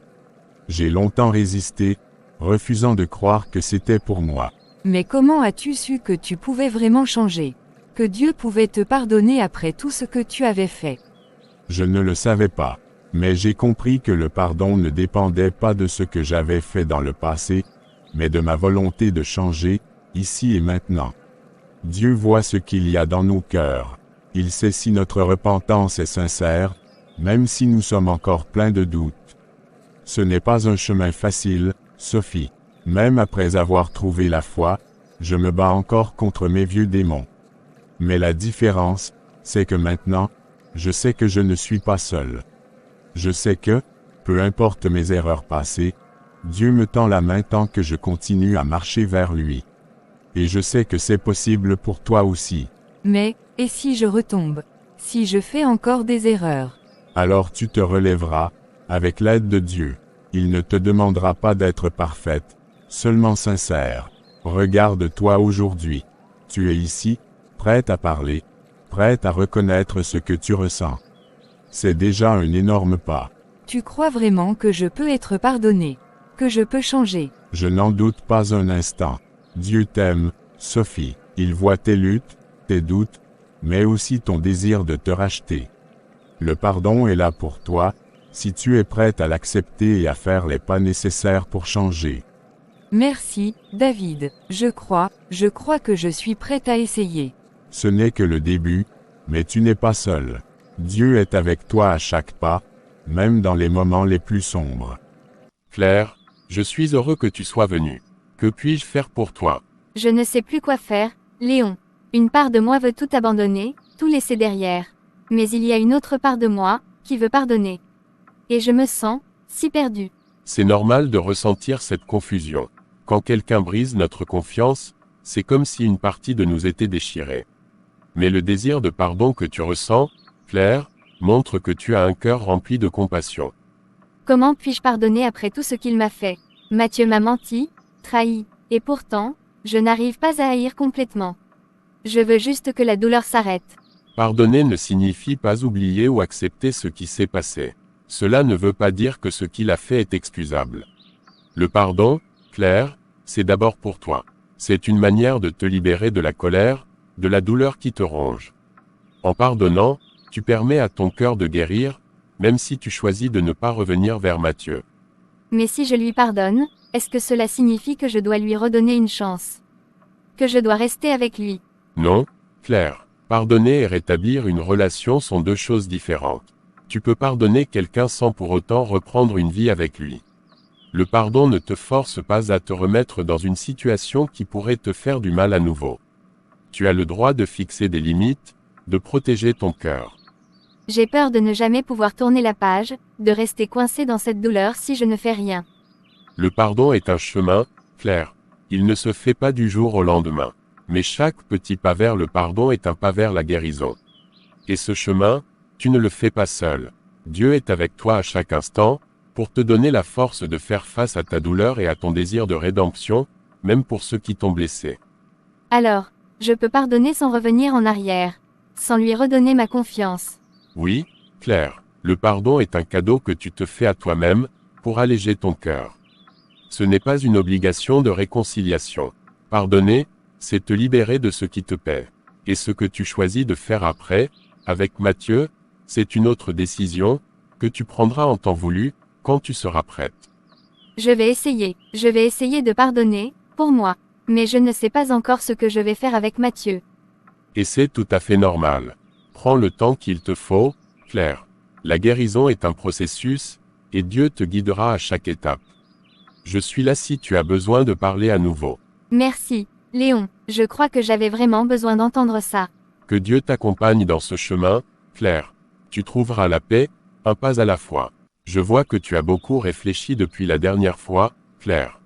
J'ai longtemps résisté, refusant de croire que c'était pour moi. Mais comment as-tu su que tu pouvais vraiment changer? Que Dieu pouvait te pardonner après tout ce que tu avais fait? Je ne le savais pas, mais j'ai compris que le pardon ne dépendait pas de ce que j'avais fait dans le passé, mais de ma volonté de changer, ici et maintenant. Dieu voit ce qu'il y a dans nos cœurs. Il sait si notre repentance est sincère, même si nous sommes encore pleins de doutes. Ce n'est pas un chemin facile, Sophie. Même après avoir trouvé la foi, je me bats encore contre mes vieux démons. Mais la différence, c'est que maintenant, je sais que je ne suis pas seul. Je sais que, peu importe mes erreurs passées, Dieu me tend la main tant que je continue à marcher vers lui. Et je sais que c'est possible pour toi aussi. Mais, Et si je retombe? Si je fais encore des erreurs? Alors tu te relèveras, avec l'aide de Dieu. Il ne te demandera pas d'être parfaite, seulement sincère. Regarde-toi aujourd'hui. Tu es ici, prête à parler, prête à reconnaître ce que tu ressens. C'est déjà un énorme pas. Tu crois vraiment que je peux être pardonné? Que je peux changer? Je n'en doute pas un instant. Dieu t'aime, Sophie. Il voit tes luttes, tes doutes, mais aussi ton désir de te racheter. Le pardon est là pour toi, si tu es prête à l'accepter et à faire les pas nécessaires pour changer. Merci, David. Je crois que je suis prête à essayer. Ce n'est que le début, mais tu n'es pas seul. Dieu est avec toi à chaque pas, même dans les moments les plus sombres. Claire, je suis heureux que tu sois venue. Que puis-je faire pour toi? Je ne sais plus quoi faire, Léon. Une part de moi veut tout abandonner, tout laisser derrière. Mais il y a une autre part de moi, qui veut pardonner. Et je me sens, si perdue. C'est normal de ressentir cette confusion. Quand quelqu'un brise notre confiance, c'est comme si une partie de nous était déchirée. Mais le désir de pardon que tu ressens, Claire, montre que tu as un cœur rempli de compassion. Comment puis-je pardonner après tout ce qu'il m'a fait? Mathieu m'a menti, trahi, et pourtant, je n'arrive pas à haïr complètement. Je veux juste que la douleur s'arrête. Pardonner ne signifie pas oublier ou accepter ce qui s'est passé. Cela ne veut pas dire que ce qu'il a fait est excusable. Le pardon, Claire, c'est d'abord pour toi. C'est une manière de te libérer de la colère, de la douleur qui te ronge. En pardonnant, tu permets à ton cœur de guérir, même si tu choisis de ne pas revenir vers Mathieu. Mais si je lui pardonne, est-ce que cela signifie que je dois lui redonner une chance? Que je dois rester avec lui? Non, Claire. Pardonner et rétablir une relation sont deux choses différentes. Tu peux pardonner quelqu'un sans pour autant reprendre une vie avec lui. Le pardon ne te force pas à te remettre dans une situation qui pourrait te faire du mal à nouveau. Tu as le droit de fixer des limites, de protéger ton cœur. J'ai peur de ne jamais pouvoir tourner la page, de rester coincé dans cette douleur si je ne fais rien. Le pardon est un chemin, Claire. Il ne se fait pas du jour au lendemain. Mais chaque petit pas vers le pardon est un pas vers la guérison. Et ce chemin, tu ne le fais pas seul. Dieu est avec toi à chaque instant, pour te donner la force de faire face à ta douleur et à ton désir de rédemption, même pour ceux qui t'ont blessé. Alors, je peux pardonner sans revenir en arrière, sans lui redonner ma confiance. Oui, Claire, le pardon est un cadeau que tu te fais à toi-même, pour alléger ton cœur. Ce n'est pas une obligation de réconciliation. Pardonner, c'est te libérer de ce qui te paie. Et ce que tu choisis de faire après, avec Mathieu, c'est une autre décision, que tu prendras en temps voulu, quand tu seras prête. Je vais essayer de pardonner, pour moi. Mais je ne sais pas encore ce que je vais faire avec Mathieu. Et c'est tout à fait normal. Prends le temps qu'il te faut, Claire. La guérison est un processus, et Dieu te guidera à chaque étape. Je suis là si tu as besoin de parler à nouveau. Merci, Léon. Je crois que j'avais vraiment besoin d'entendre ça. Que Dieu t'accompagne dans ce chemin, Claire. Tu trouveras la paix, un pas à la fois. Je vois que tu as beaucoup réfléchi depuis la dernière fois, Claire.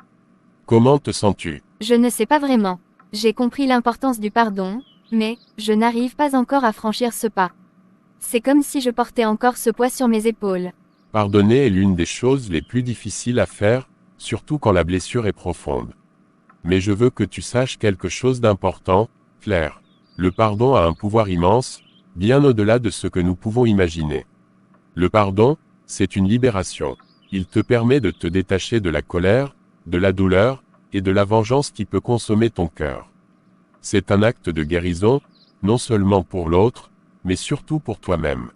Comment te sens-tu? Je ne sais pas vraiment. J'ai compris l'importance du pardon, mais je n'arrive pas encore à franchir ce pas. C'est comme si je portais encore ce poids sur mes épaules. Pardonner est l'une des choses les plus difficiles à faire, surtout quand la blessure est profonde. Mais je veux que tu saches quelque chose d'important, Claire. Le pardon a un pouvoir immense, bien au-delà de ce que nous pouvons imaginer. Le pardon, c'est une libération. Il te permet de te détacher de la colère, de la douleur, et de la vengeance qui peut consommer ton cœur. C'est un acte de guérison, non seulement pour l'autre, mais surtout pour toi-même.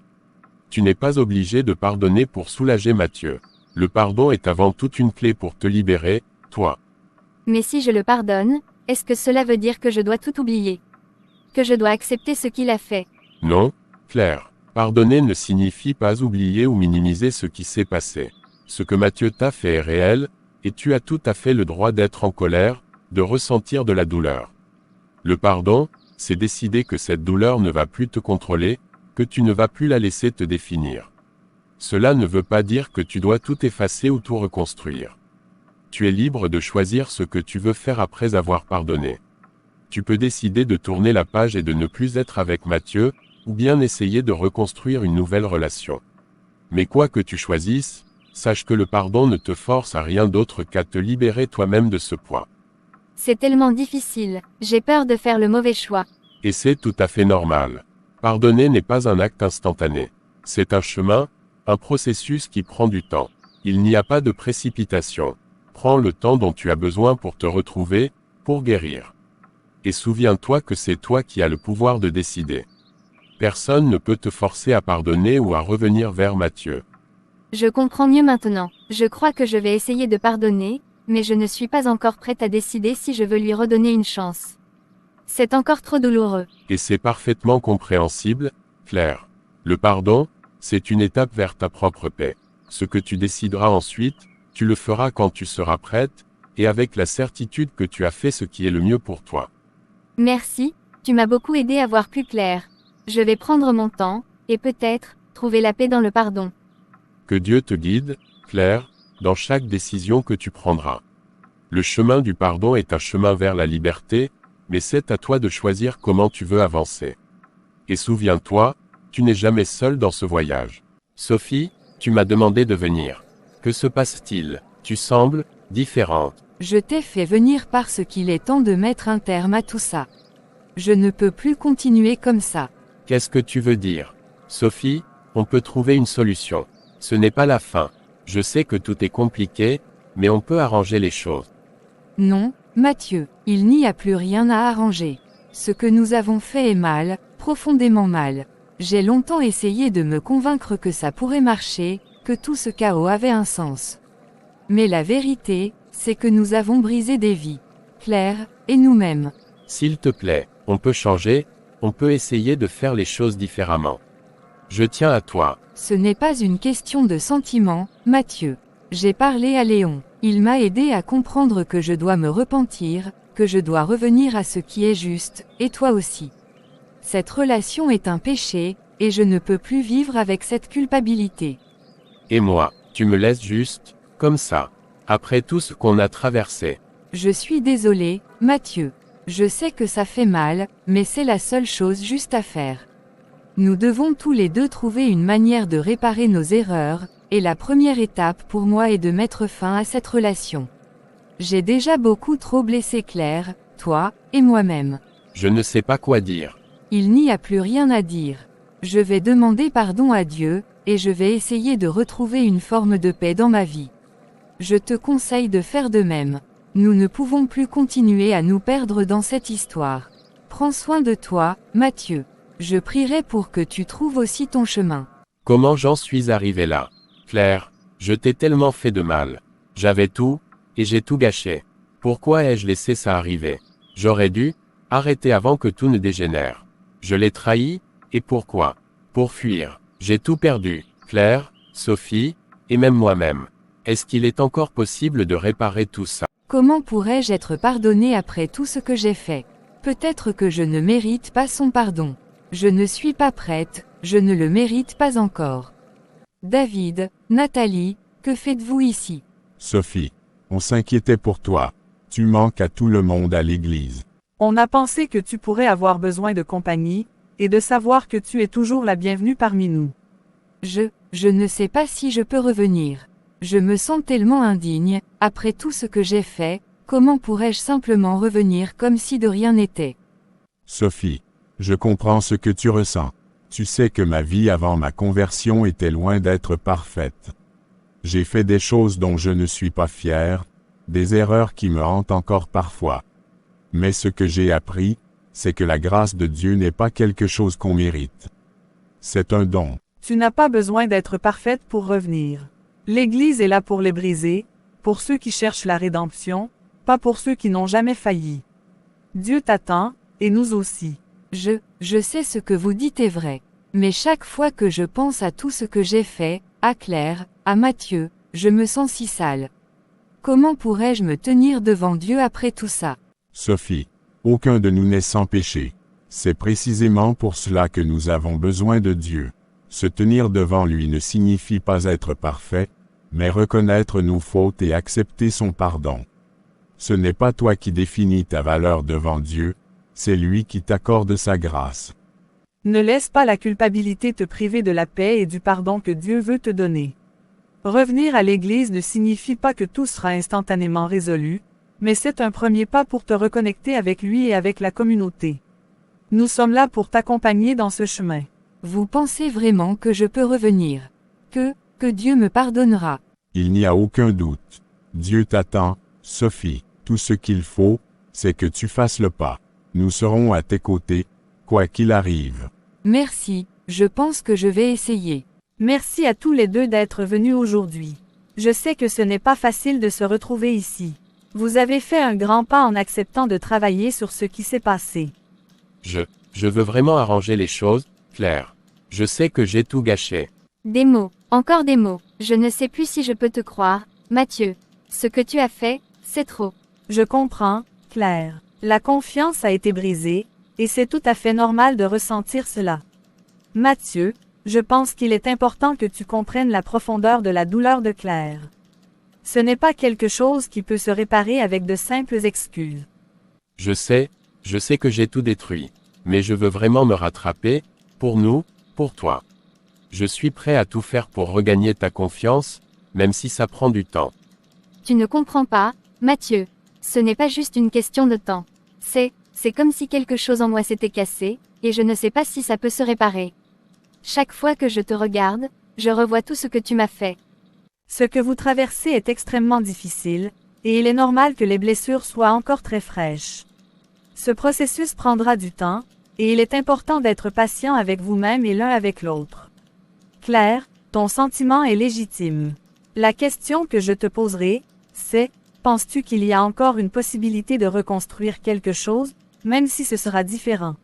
Tu n'es pas obligé de pardonner pour soulager Mathieu. Le pardon est avant tout une clé pour te libérer, toi. Mais si je le pardonne, est-ce que cela veut dire que je dois tout oublier? Que je dois accepter ce qu'il a fait? Non, Claire. Pardonner ne signifie pas oublier ou minimiser ce qui s'est passé. Ce que Mathieu t'a fait est réel, et tu as tout à fait le droit d'être en colère, de ressentir de la douleur. Le pardon, c'est décider que cette douleur ne va plus te contrôler, que tu ne vas plus la laisser te définir. Cela ne veut pas dire que tu dois tout effacer ou tout reconstruire. Tu es libre de choisir ce que tu veux faire après avoir pardonné. Tu peux décider de tourner la page et de ne plus être avec Mathieu, ou bien essayer de reconstruire une nouvelle relation. Mais quoi que tu choisisses, sache que le pardon ne te force à rien d'autre qu'à te libérer toi-même de ce poids. C'est tellement difficile, j'ai peur de faire le mauvais choix. Et c'est tout à fait normal. Pardonner n'est pas un acte instantané. C'est un chemin, un processus qui prend du temps. Il n'y a pas de précipitation. Prends le temps dont tu as besoin pour te retrouver, pour guérir. Et souviens-toi que c'est toi qui as le pouvoir de décider. Personne ne peut te forcer à pardonner ou à revenir vers Mathieu. Je comprends mieux maintenant. Je crois que je vais essayer de pardonner, mais je ne suis pas encore prête à décider si je veux lui redonner une chance. C'est encore trop douloureux. Et c'est parfaitement compréhensible, Claire. Le pardon, c'est une étape vers ta propre paix. Ce que tu décideras ensuite, tu le feras quand tu seras prête, et avec la certitude que tu as fait ce qui est le mieux pour toi. Merci, tu m'as beaucoup aidé à voir plus clair. Je vais prendre mon temps, et peut-être, trouver la paix dans le pardon. Que Dieu te guide, Claire, dans chaque décision que tu prendras. Le chemin du pardon est un chemin vers la liberté, mais c'est à toi de choisir comment tu veux avancer. Et souviens-toi, tu n'es jamais seule dans ce voyage. Sophie, tu m'as demandé de venir. Que se passe-t-il? Tu sembles différente. Je t'ai fait venir parce qu'il est temps de mettre un terme à tout ça. Je ne peux plus continuer comme ça. Qu'est-ce que tu veux dire? Sophie, on peut trouver une solution. Ce n'est pas la fin. Je sais que tout est compliqué, mais on peut arranger les choses. Non, Mathieu, il n'y a plus rien à arranger. Ce que nous avons fait est mal, profondément mal. J'ai longtemps essayé de me convaincre que ça pourrait marcher, que tout ce chaos avait un sens. Mais la vérité, c'est que nous avons brisé des vies. Claire, et nous-mêmes. S'il te plaît, on peut changer, on peut essayer de faire les choses différemment. Je tiens à toi. Ce n'est pas une question de sentiment, Mathieu. J'ai parlé à Léon. Il m'a aidé à comprendre que je dois me repentir, que je dois revenir à ce qui est juste, et toi aussi. Cette relation est un péché, et je ne peux plus vivre avec cette culpabilité. Et moi, tu me laisses juste, comme ça. Après tout ce qu'on a traversé. Je suis désolée, Mathieu. Je sais que ça fait mal, mais c'est la seule chose juste à faire. Nous devons tous les deux trouver une manière de réparer nos erreurs, et la première étape pour moi est de mettre fin à cette relation. J'ai déjà beaucoup trop blessé Claire, toi, et moi-même. Je ne sais pas quoi dire. Il n'y a plus rien à dire. Je vais demander pardon à Dieu, et je vais essayer de retrouver une forme de paix dans ma vie. Je te conseille de faire de même. Nous ne pouvons plus continuer à nous perdre dans cette histoire. Prends soin de toi, Mathieu. Je prierai pour que tu trouves aussi ton chemin. Comment j'en suis arrivé là? Claire, je t'ai tellement fait de mal. J'avais tout, et j'ai tout gâché. Pourquoi ai-je laissé ça arriver? J'aurais dû arrêter avant que tout ne dégénère. Je l'ai trahi, et pourquoi? Pour fuir. J'ai tout perdu. Claire, Sophie, et même moi-même. Est-ce qu'il est encore possible de réparer tout ça? Comment pourrais-je être pardonné après tout ce que j'ai fait? Peut-être que je ne mérite pas son pardon. Je ne suis pas prête, je ne le mérite pas encore. David, Nathalie, que faites-vous ici? Sophie, on s'inquiétait pour toi. Tu manques à tout le monde à l'église. On a pensé que tu pourrais avoir besoin de compagnie, et de savoir que tu es toujours la bienvenue parmi nous. Je ne sais pas si je peux revenir. Je me sens tellement indigne, après tout ce que j'ai fait, comment pourrais-je simplement revenir comme si de rien n'était? Sophie, je comprends ce que tu ressens. Tu sais que ma vie avant ma conversion était loin d'être parfaite. J'ai fait des choses dont je ne suis pas fier, des erreurs qui me hantent encore parfois. Mais ce que j'ai appris, c'est que la grâce de Dieu n'est pas quelque chose qu'on mérite. C'est un don. Tu n'as pas besoin d'être parfaite pour revenir. L'Église est là pour les briser, pour ceux qui cherchent la rédemption, pas pour ceux qui n'ont jamais failli. Dieu t'attend, et nous aussi. Je sais ce que vous dites est vrai. Mais chaque fois que je pense à tout ce que j'ai fait, à Claire, à Mathieu, je me sens si sale. Comment pourrais-je me tenir devant Dieu après tout ça? Sophie, aucun de nous n'est sans péché. C'est précisément pour cela que nous avons besoin de Dieu. Se tenir devant lui ne signifie pas être parfait, mais reconnaître nos fautes et accepter son pardon. Ce n'est pas toi qui définis ta valeur devant Dieu, c'est lui qui t'accorde sa grâce. Ne laisse pas la culpabilité te priver de la paix et du pardon que Dieu veut te donner. Revenir à l'Église ne signifie pas que tout sera instantanément résolu, mais c'est un premier pas pour te reconnecter avec lui et avec la communauté. Nous sommes là pour t'accompagner dans ce chemin. Vous pensez vraiment que je peux revenir? Que Dieu me pardonnera? Il n'y a aucun doute. Dieu t'attend, Sophie. Tout ce qu'il faut, c'est que tu fasses le pas. Nous serons à tes côtés, quoi qu'il arrive. Merci, je pense que je vais essayer. Merci à tous les deux d'être venus aujourd'hui. Je sais que ce n'est pas facile de se retrouver ici. Vous avez fait un grand pas en acceptant de travailler sur ce qui s'est passé. Je veux vraiment arranger les choses, Claire. Je sais que j'ai tout gâché. Des mots, encore des mots. Je ne sais plus si je peux te croire, Mathieu. Ce que tu as fait, c'est trop. Je comprends, Claire. La confiance a été brisée, et c'est tout à fait normal de ressentir cela. Mathieu, je pense qu'il est important que tu comprennes la profondeur de la douleur de Claire. Ce n'est pas quelque chose qui peut se réparer avec de simples excuses. Je sais que j'ai tout détruit. Mais je veux vraiment me rattraper, pour nous, pour toi. Je suis prêt à tout faire pour regagner ta confiance, même si ça prend du temps. Tu ne comprends pas, Mathieu. Ce n'est pas juste une question de temps. C'est comme si quelque chose en moi s'était cassé, et je ne sais pas si ça peut se réparer. Chaque fois que je te regarde, je revois tout ce que tu m'as fait. Ce que vous traversez est extrêmement difficile, et il est normal que les blessures soient encore très fraîches. Ce processus prendra du temps, et il est important d'être patient avec vous-même et l'un avec l'autre. Claire, ton sentiment est légitime. La question que je te poserai, c'est, penses-tu qu'il y a encore une possibilité de reconstruire quelque chose, même si ce sera différent?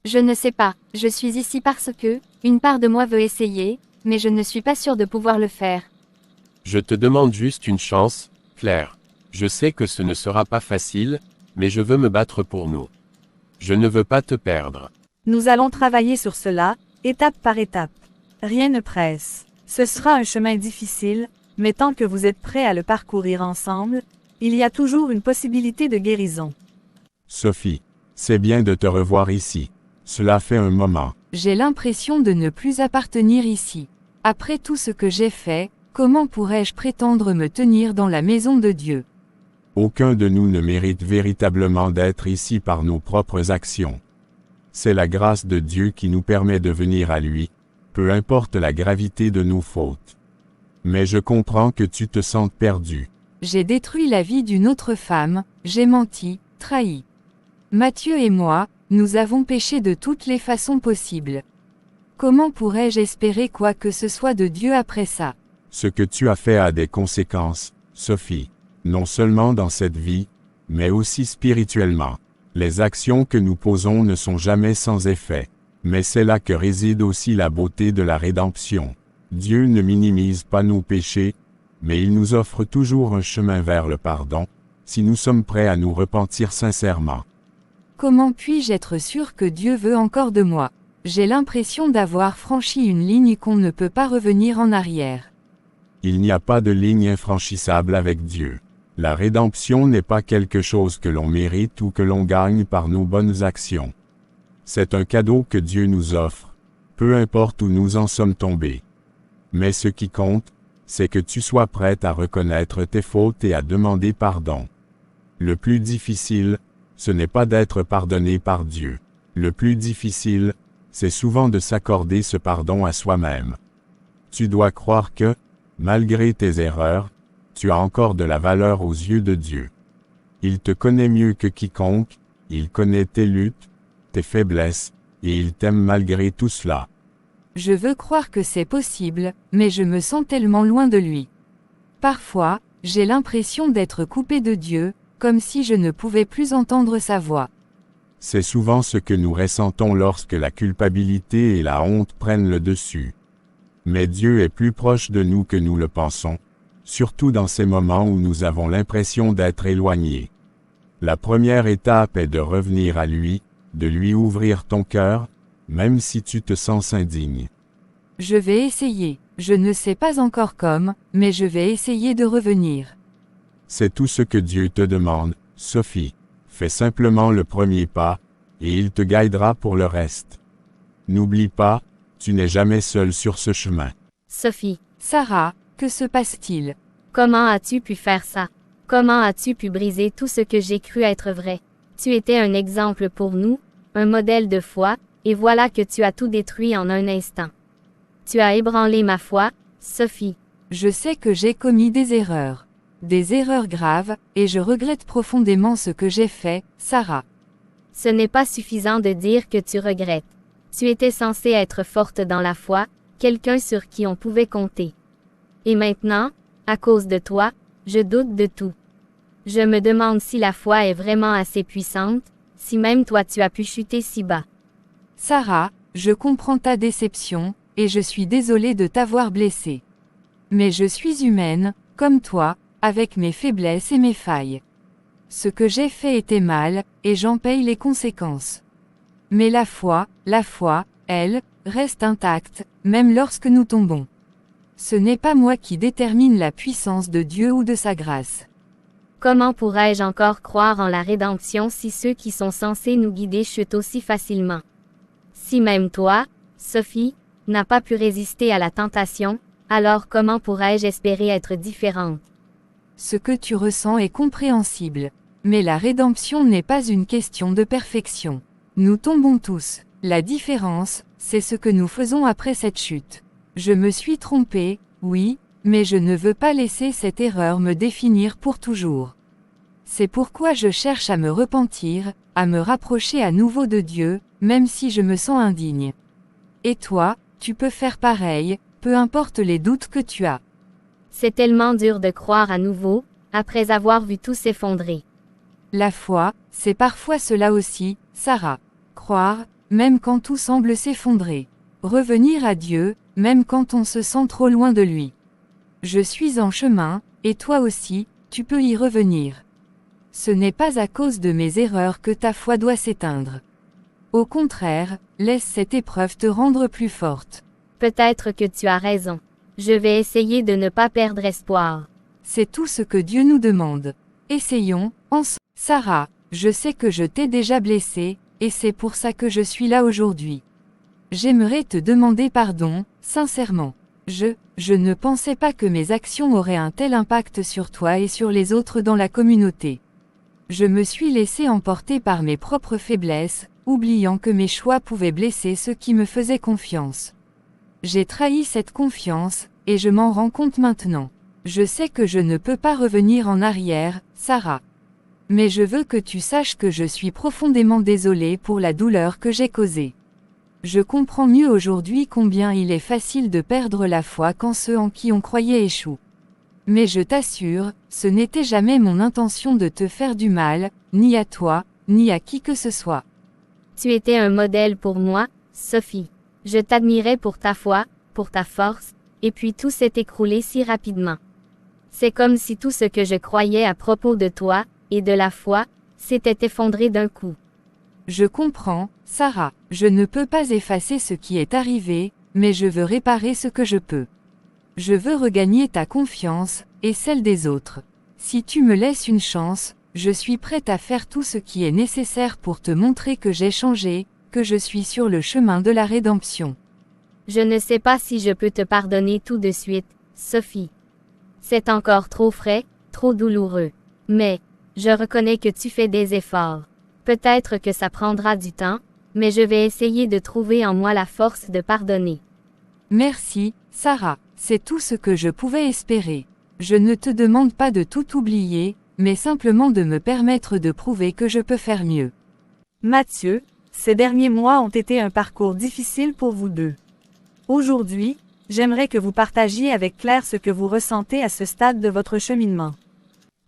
Je ne sais pas, je suis ici parce que, une part de moi veut essayer, mais je ne suis pas sûre de pouvoir le faire. Je te demande juste une chance, Claire. Je sais que ce ne sera pas facile, mais je veux me battre pour nous. Je ne veux pas te perdre. Nous allons travailler sur cela, étape par étape. Rien ne presse. Ce sera un chemin difficile, mais tant que vous êtes prêts à le parcourir ensemble, il y a toujours une possibilité de guérison. Sophie, c'est bien de te revoir ici. Cela fait un moment. J'ai l'impression de ne plus appartenir ici. Après tout ce que j'ai fait, comment pourrais-je prétendre me tenir dans la maison de Dieu? Aucun de nous ne mérite véritablement d'être ici par nos propres actions. C'est la grâce de Dieu qui nous permet de venir à lui, peu importe la gravité de nos fautes. Mais je comprends que tu te sentes perdu. J'ai détruit la vie d'une autre femme, j'ai menti, trahi. Mathieu et moi, nous avons péché de toutes les façons possibles. Comment pourrais-je espérer quoi que ce soit de Dieu après ça? Ce que tu as fait a des conséquences, Sophie. Non seulement dans cette vie, mais aussi spirituellement. Les actions que nous posons ne sont jamais sans effet. Mais c'est là que réside aussi la beauté de la rédemption. Dieu ne minimise pas nos péchés, mais il nous offre toujours un chemin vers le pardon, si nous sommes prêts à nous repentir sincèrement. Comment puis-je être sûr que Dieu veut encore de moi? J'ai l'impression d'avoir franchi une ligne qu'on ne peut pas revenir en arrière. Il n'y a pas de ligne infranchissable avec Dieu. La rédemption n'est pas quelque chose que l'on mérite ou que l'on gagne par nos bonnes actions. C'est un cadeau que Dieu nous offre, peu importe où nous en sommes tombés. Mais ce qui compte, c'est que tu sois prête à reconnaître tes fautes et à demander pardon. Le plus difficile, ce n'est pas d'être pardonné par Dieu. Le plus difficile, c'est souvent de s'accorder ce pardon à soi-même. Tu dois croire que, malgré tes erreurs, tu as encore de la valeur aux yeux de Dieu. Il te connaît mieux que quiconque, il connaît tes luttes, tes faiblesses, et il t'aime malgré tout cela. Je veux croire que c'est possible, mais je me sens tellement loin de lui. Parfois, j'ai l'impression d'être coupé de Dieu, comme si je ne pouvais plus entendre sa voix. C'est souvent ce que nous ressentons lorsque la culpabilité et la honte prennent le dessus. Mais Dieu est plus proche de nous que nous le pensons, surtout dans ces moments où nous avons l'impression d'être éloignés. La première étape est de revenir à lui, de lui ouvrir ton cœur, même si tu te sens indigne. Je vais essayer. Je ne sais pas encore comme, mais je vais essayer de revenir. C'est tout ce que Dieu te demande, Sophie. Fais simplement le premier pas, et il te guidera pour le reste. N'oublie pas, tu n'es jamais seul sur ce chemin. Sophie. Sarah, que se passe-t-il? Comment as-tu pu faire ça? Comment as-tu pu briser tout ce que j'ai cru être vrai? Tu étais un exemple pour nous, un modèle de foi, et voilà que tu as tout détruit en un instant. Tu as ébranlé ma foi, Sophie. Je sais que j'ai commis des erreurs graves, et je regrette profondément ce que j'ai fait, Sarah. Ce n'est pas suffisant de dire que tu regrettes. Tu étais censée être forte dans la foi, quelqu'un sur qui on pouvait compter. Et maintenant, à cause de toi, je doute de tout. Je me demande si la foi est vraiment assez puissante, si même toi tu as pu chuter si bas. Sarah, je comprends ta déception, et je suis désolée de t'avoir blessée. Mais je suis humaine, comme toi, avec mes faiblesses et mes failles. Ce que j'ai fait était mal, et j'en paye les conséquences. Mais la foi, elle, reste intacte, même lorsque nous tombons. Ce n'est pas moi qui détermine la puissance de Dieu ou de sa grâce. Comment pourrais-je encore croire en la rédemption si ceux qui sont censés nous guider chutent aussi facilement? Si même toi, Sophie, n'as pas pu résister à la tentation, alors comment pourrais-je espérer être différente? Ce que tu ressens est compréhensible. Mais la rédemption n'est pas une question de perfection. Nous tombons tous. La différence, c'est ce que nous faisons après cette chute. Je me suis trompée, oui, mais je ne veux pas laisser cette erreur me définir pour toujours. C'est pourquoi je cherche à me repentir, à me rapprocher à nouveau de Dieu, même si je me sens indigne. Et toi, tu peux faire pareil, peu importe les doutes que tu as. C'est tellement dur de croire à nouveau, après avoir vu tout s'effondrer. La foi, c'est parfois cela aussi, Sarah. Croire, même quand tout semble s'effondrer. Revenir à Dieu, même quand on se sent trop loin de lui. Je suis en chemin, et toi aussi, tu peux y revenir. Ce n'est pas à cause de mes erreurs que ta foi doit s'éteindre. Au contraire, laisse cette épreuve te rendre plus forte. Peut-être que tu as raison. Je vais essayer de ne pas perdre espoir. C'est tout ce que Dieu nous demande. Essayons, ensemble. Sarah, je sais que je t'ai déjà blessée, et c'est pour ça que je suis là aujourd'hui. J'aimerais te demander pardon, sincèrement. Je ne pensais pas que mes actions auraient un tel impact sur toi et sur les autres dans la communauté. Je me suis laissé emporter par mes propres faiblesses, oubliant que mes choix pouvaient blesser ceux qui me faisaient confiance. J'ai trahi cette confiance, et je m'en rends compte maintenant. Je sais que je ne peux pas revenir en arrière, Sarah. Mais je veux que tu saches que je suis profondément désolée pour la douleur que j'ai causée. Je comprends mieux aujourd'hui combien il est facile de perdre la foi quand ceux en qui on croyait échouent. Mais je t'assure, ce n'était jamais mon intention de te faire du mal, ni à toi, ni à qui que ce soit. Tu étais un modèle pour moi, Sophie. Je t'admirais pour ta foi, pour ta force, et puis tout s'est écroulé si rapidement. C'est comme si tout ce que je croyais à propos de toi, et de la foi, s'était effondré d'un coup. Je comprends, Sarah, je ne peux pas effacer ce qui est arrivé, mais je veux réparer ce que je peux. Je veux regagner ta confiance, et celle des autres. Si tu me laisses une chance, je suis prête à faire tout ce qui est nécessaire pour te montrer que j'ai changé, que je suis sur le chemin de la rédemption. Je ne sais pas si je peux te pardonner tout de suite, Sophie. C'est encore trop frais, trop douloureux. Mais, je reconnais que tu fais des efforts. Peut-être que ça prendra du temps, mais je vais essayer de trouver en moi la force de pardonner. Merci, Sarah, c'est tout ce que je pouvais espérer. Je ne te demande pas de tout oublier, mais simplement de me permettre de prouver que je peux faire mieux. Mathieu, ces derniers mois ont été un parcours difficile pour vous deux. Aujourd'hui, j'aimerais que vous partagiez avec Claire ce que vous ressentez à ce stade de votre cheminement.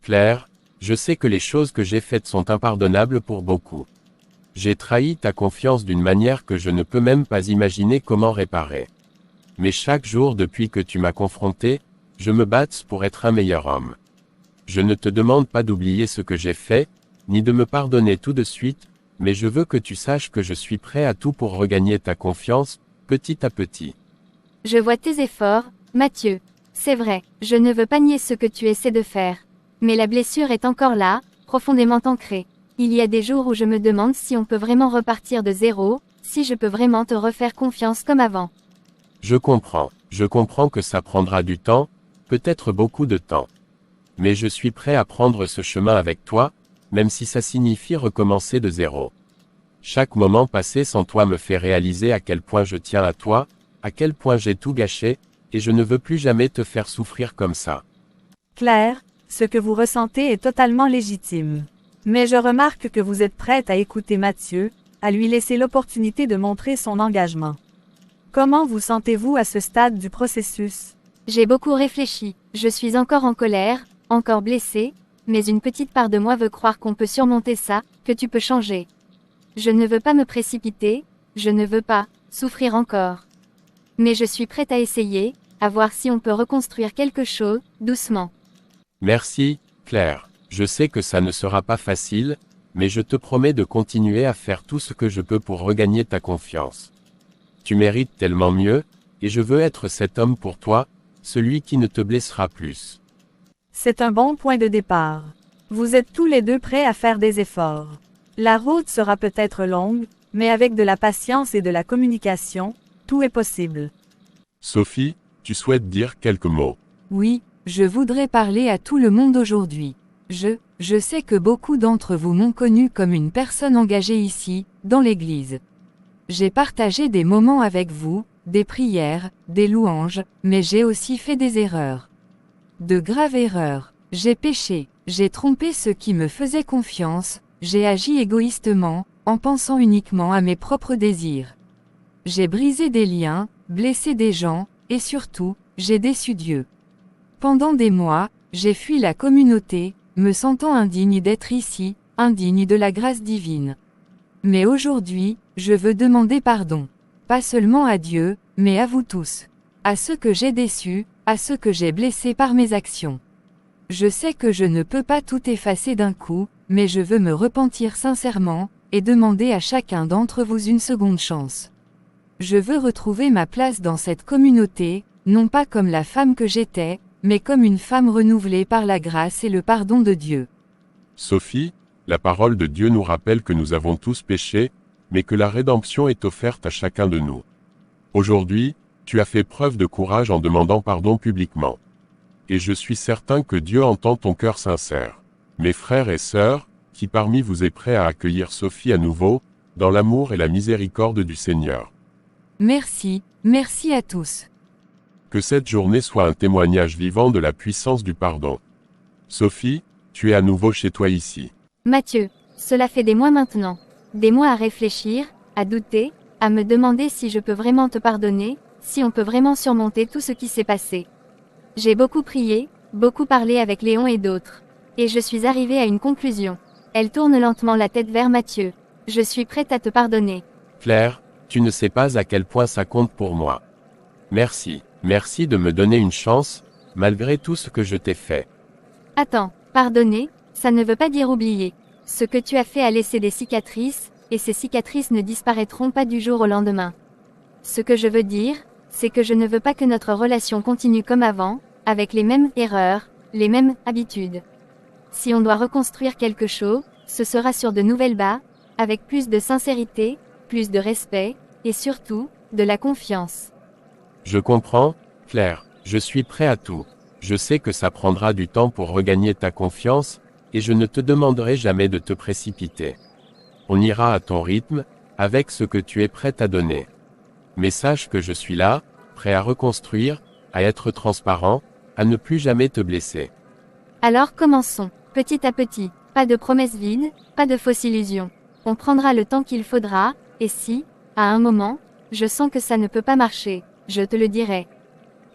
Claire, je sais que les choses que j'ai faites sont impardonnables pour beaucoup. J'ai trahi ta confiance d'une manière que je ne peux même pas imaginer comment réparer. Mais chaque jour depuis que tu m'as confronté, je me bats pour être un meilleur homme. Je ne te demande pas d'oublier ce que j'ai fait, ni de me pardonner tout de suite, mais je veux que tu saches que je suis prêt à tout pour regagner ta confiance, petit à petit. Je vois tes efforts, Mathieu. C'est vrai, je ne veux pas nier ce que tu essaies de faire. Mais la blessure est encore là, profondément ancrée. Il y a des jours où je me demande si on peut vraiment repartir de zéro, si je peux vraiment te refaire confiance comme avant. Je comprends que ça prendra du temps, peut-être beaucoup de temps. Mais je suis prêt à prendre ce chemin avec toi, même si ça signifie recommencer de zéro. Chaque moment passé sans toi me fait réaliser à quel point je tiens à toi, à quel point j'ai tout gâché, et je ne veux plus jamais te faire souffrir comme ça. Claire, ce que vous ressentez est totalement légitime. Mais je remarque que vous êtes prête à écouter Mathieu, à lui laisser l'opportunité de montrer son engagement. Comment vous sentez-vous à ce stade du processus? J'ai beaucoup réfléchi, je suis encore en colère, encore blessée, mais une petite part de moi veut croire qu'on peut surmonter ça, que tu peux changer. Je ne veux pas me précipiter, je ne veux pas souffrir encore. Mais je suis prête à essayer, à voir si on peut reconstruire quelque chose, doucement. Merci, Claire. Je sais que ça ne sera pas facile, mais je te promets de continuer à faire tout ce que je peux pour regagner ta confiance. Tu mérites tellement mieux, et je veux être cet homme pour toi, celui qui ne te blessera plus. C'est un bon point de départ. Vous êtes tous les deux prêts à faire des efforts. La route sera peut-être longue, mais avec de la patience et de la communication, tout est possible. Sophie, tu souhaites dire quelques mots. Oui, je voudrais parler à tout le monde aujourd'hui. Je sais que beaucoup d'entre vous m'ont connu comme une personne engagée ici, dans l'Église. J'ai partagé des moments avec vous, des prières, des louanges, mais j'ai aussi fait des erreurs. De graves erreurs. J'ai péché, j'ai trompé ceux qui me faisaient confiance, j'ai agi égoïstement, en pensant uniquement à mes propres désirs. J'ai brisé des liens, blessé des gens, et surtout, j'ai déçu Dieu. Pendant des mois, j'ai fui la communauté, me sentant indigne d'être ici, indigne de la grâce divine. Mais aujourd'hui, je veux demander pardon. Pas seulement à Dieu, mais à vous tous. À ceux que j'ai déçus, à ceux que j'ai blessés par mes actions. Je sais que je ne peux pas tout effacer d'un coup, mais je veux me repentir sincèrement, et demander à chacun d'entre vous une seconde chance. Je veux retrouver ma place dans cette communauté, non pas comme la femme que j'étais, mais comme une femme renouvelée par la grâce et le pardon de Dieu. Sophie, la parole de Dieu nous rappelle que nous avons tous péché, mais que la rédemption est offerte à chacun de nous. Aujourd'hui, tu as fait preuve de courage en demandant pardon publiquement. Et je suis certain que Dieu entend ton cœur sincère. Mes frères et sœurs, qui parmi vous est prêt à accueillir Sophie à nouveau, dans l'amour et la miséricorde du Seigneur. Merci, merci à tous. Que cette journée soit un témoignage vivant de la puissance du pardon. Sophie, tu es à nouveau chez toi ici. Mathieu, cela fait des mois maintenant. Des mois à réfléchir, à douter, à me demander si je peux vraiment te pardonner, si on peut vraiment surmonter tout ce qui s'est passé. J'ai beaucoup prié, beaucoup parlé avec Léon et d'autres. Et je suis arrivée à une conclusion. Elle tourne lentement la tête vers Mathieu. Je suis prête à te pardonner. Claire, tu ne sais pas à quel point ça compte pour moi. Merci, merci de me donner une chance, malgré tout ce que je t'ai fait. Attends, pardonner, ça ne veut pas dire oublier. Ce que tu as fait a laissé des cicatrices, et ces cicatrices ne disparaîtront pas du jour au lendemain. Ce que je veux dire, c'est que je ne veux pas que notre relation continue comme avant, avec les mêmes erreurs, les mêmes habitudes. Si on doit reconstruire quelque chose, ce sera sur de nouvelles bases, avec plus de sincérité, plus de respect, et surtout, de la confiance. Je comprends, Claire, je suis prêt à tout. Je sais que ça prendra du temps pour regagner ta confiance, et je ne te demanderai jamais de te précipiter. On ira à ton rythme, avec ce que tu es prête à donner. Mais sache que je suis là, prêt à reconstruire, à être transparent, à ne plus jamais te blesser. Alors commençons, petit à petit, pas de promesses vides, pas de fausses illusions. On prendra le temps qu'il faudra, et si, à un moment, je sens que ça ne peut pas marcher, je te le dirai.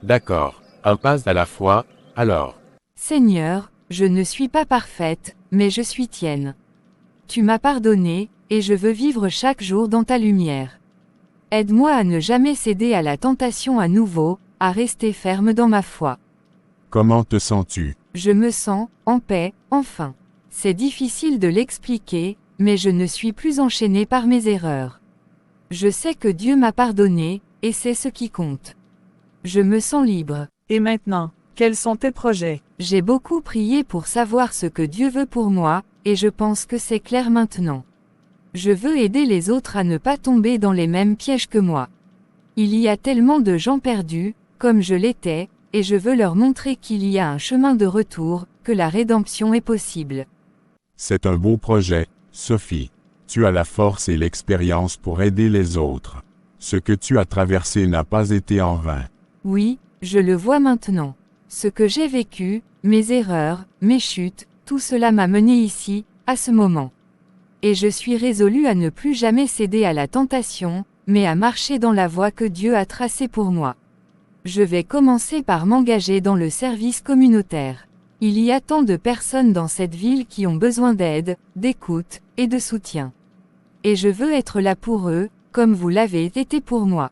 D'accord, un pas à la fois, alors. Seigneur, je ne suis pas parfaite, mais je suis tienne. Tu m'as pardonné, et je veux vivre chaque jour dans ta lumière. Aide-moi à ne jamais céder à la tentation à nouveau, à rester ferme dans ma foi. Comment te sens-tu? Je me sens, en paix, enfin. C'est difficile de l'expliquer, mais je ne suis plus enchaîné par mes erreurs. Je sais que Dieu m'a pardonné, et c'est ce qui compte. Je me sens libre. Et maintenant, Quels sont tes projets? J'ai beaucoup prié pour savoir ce que Dieu veut pour moi, et je pense que c'est clair maintenant. Je veux aider les autres à ne pas tomber dans les mêmes pièges que moi. Il y a tellement de gens perdus, comme je l'étais, et je veux leur montrer qu'il y a un chemin de retour, que la rédemption est possible. C'est un beau projet, Sophie. Tu as la force et l'expérience pour aider les autres. Ce que tu as traversé n'a pas été en vain. Oui, je le vois maintenant. Ce que j'ai vécu, mes erreurs, mes chutes, tout cela m'a mené ici, à ce moment. Et je suis résolu à ne plus jamais céder à la tentation, mais à marcher dans la voie que Dieu a tracée pour moi. Je vais commencer par m'engager dans le service communautaire. Il y a tant de personnes dans cette ville qui ont besoin d'aide, d'écoute, et de soutien. Et je veux être là pour eux, comme vous l'avez été pour moi.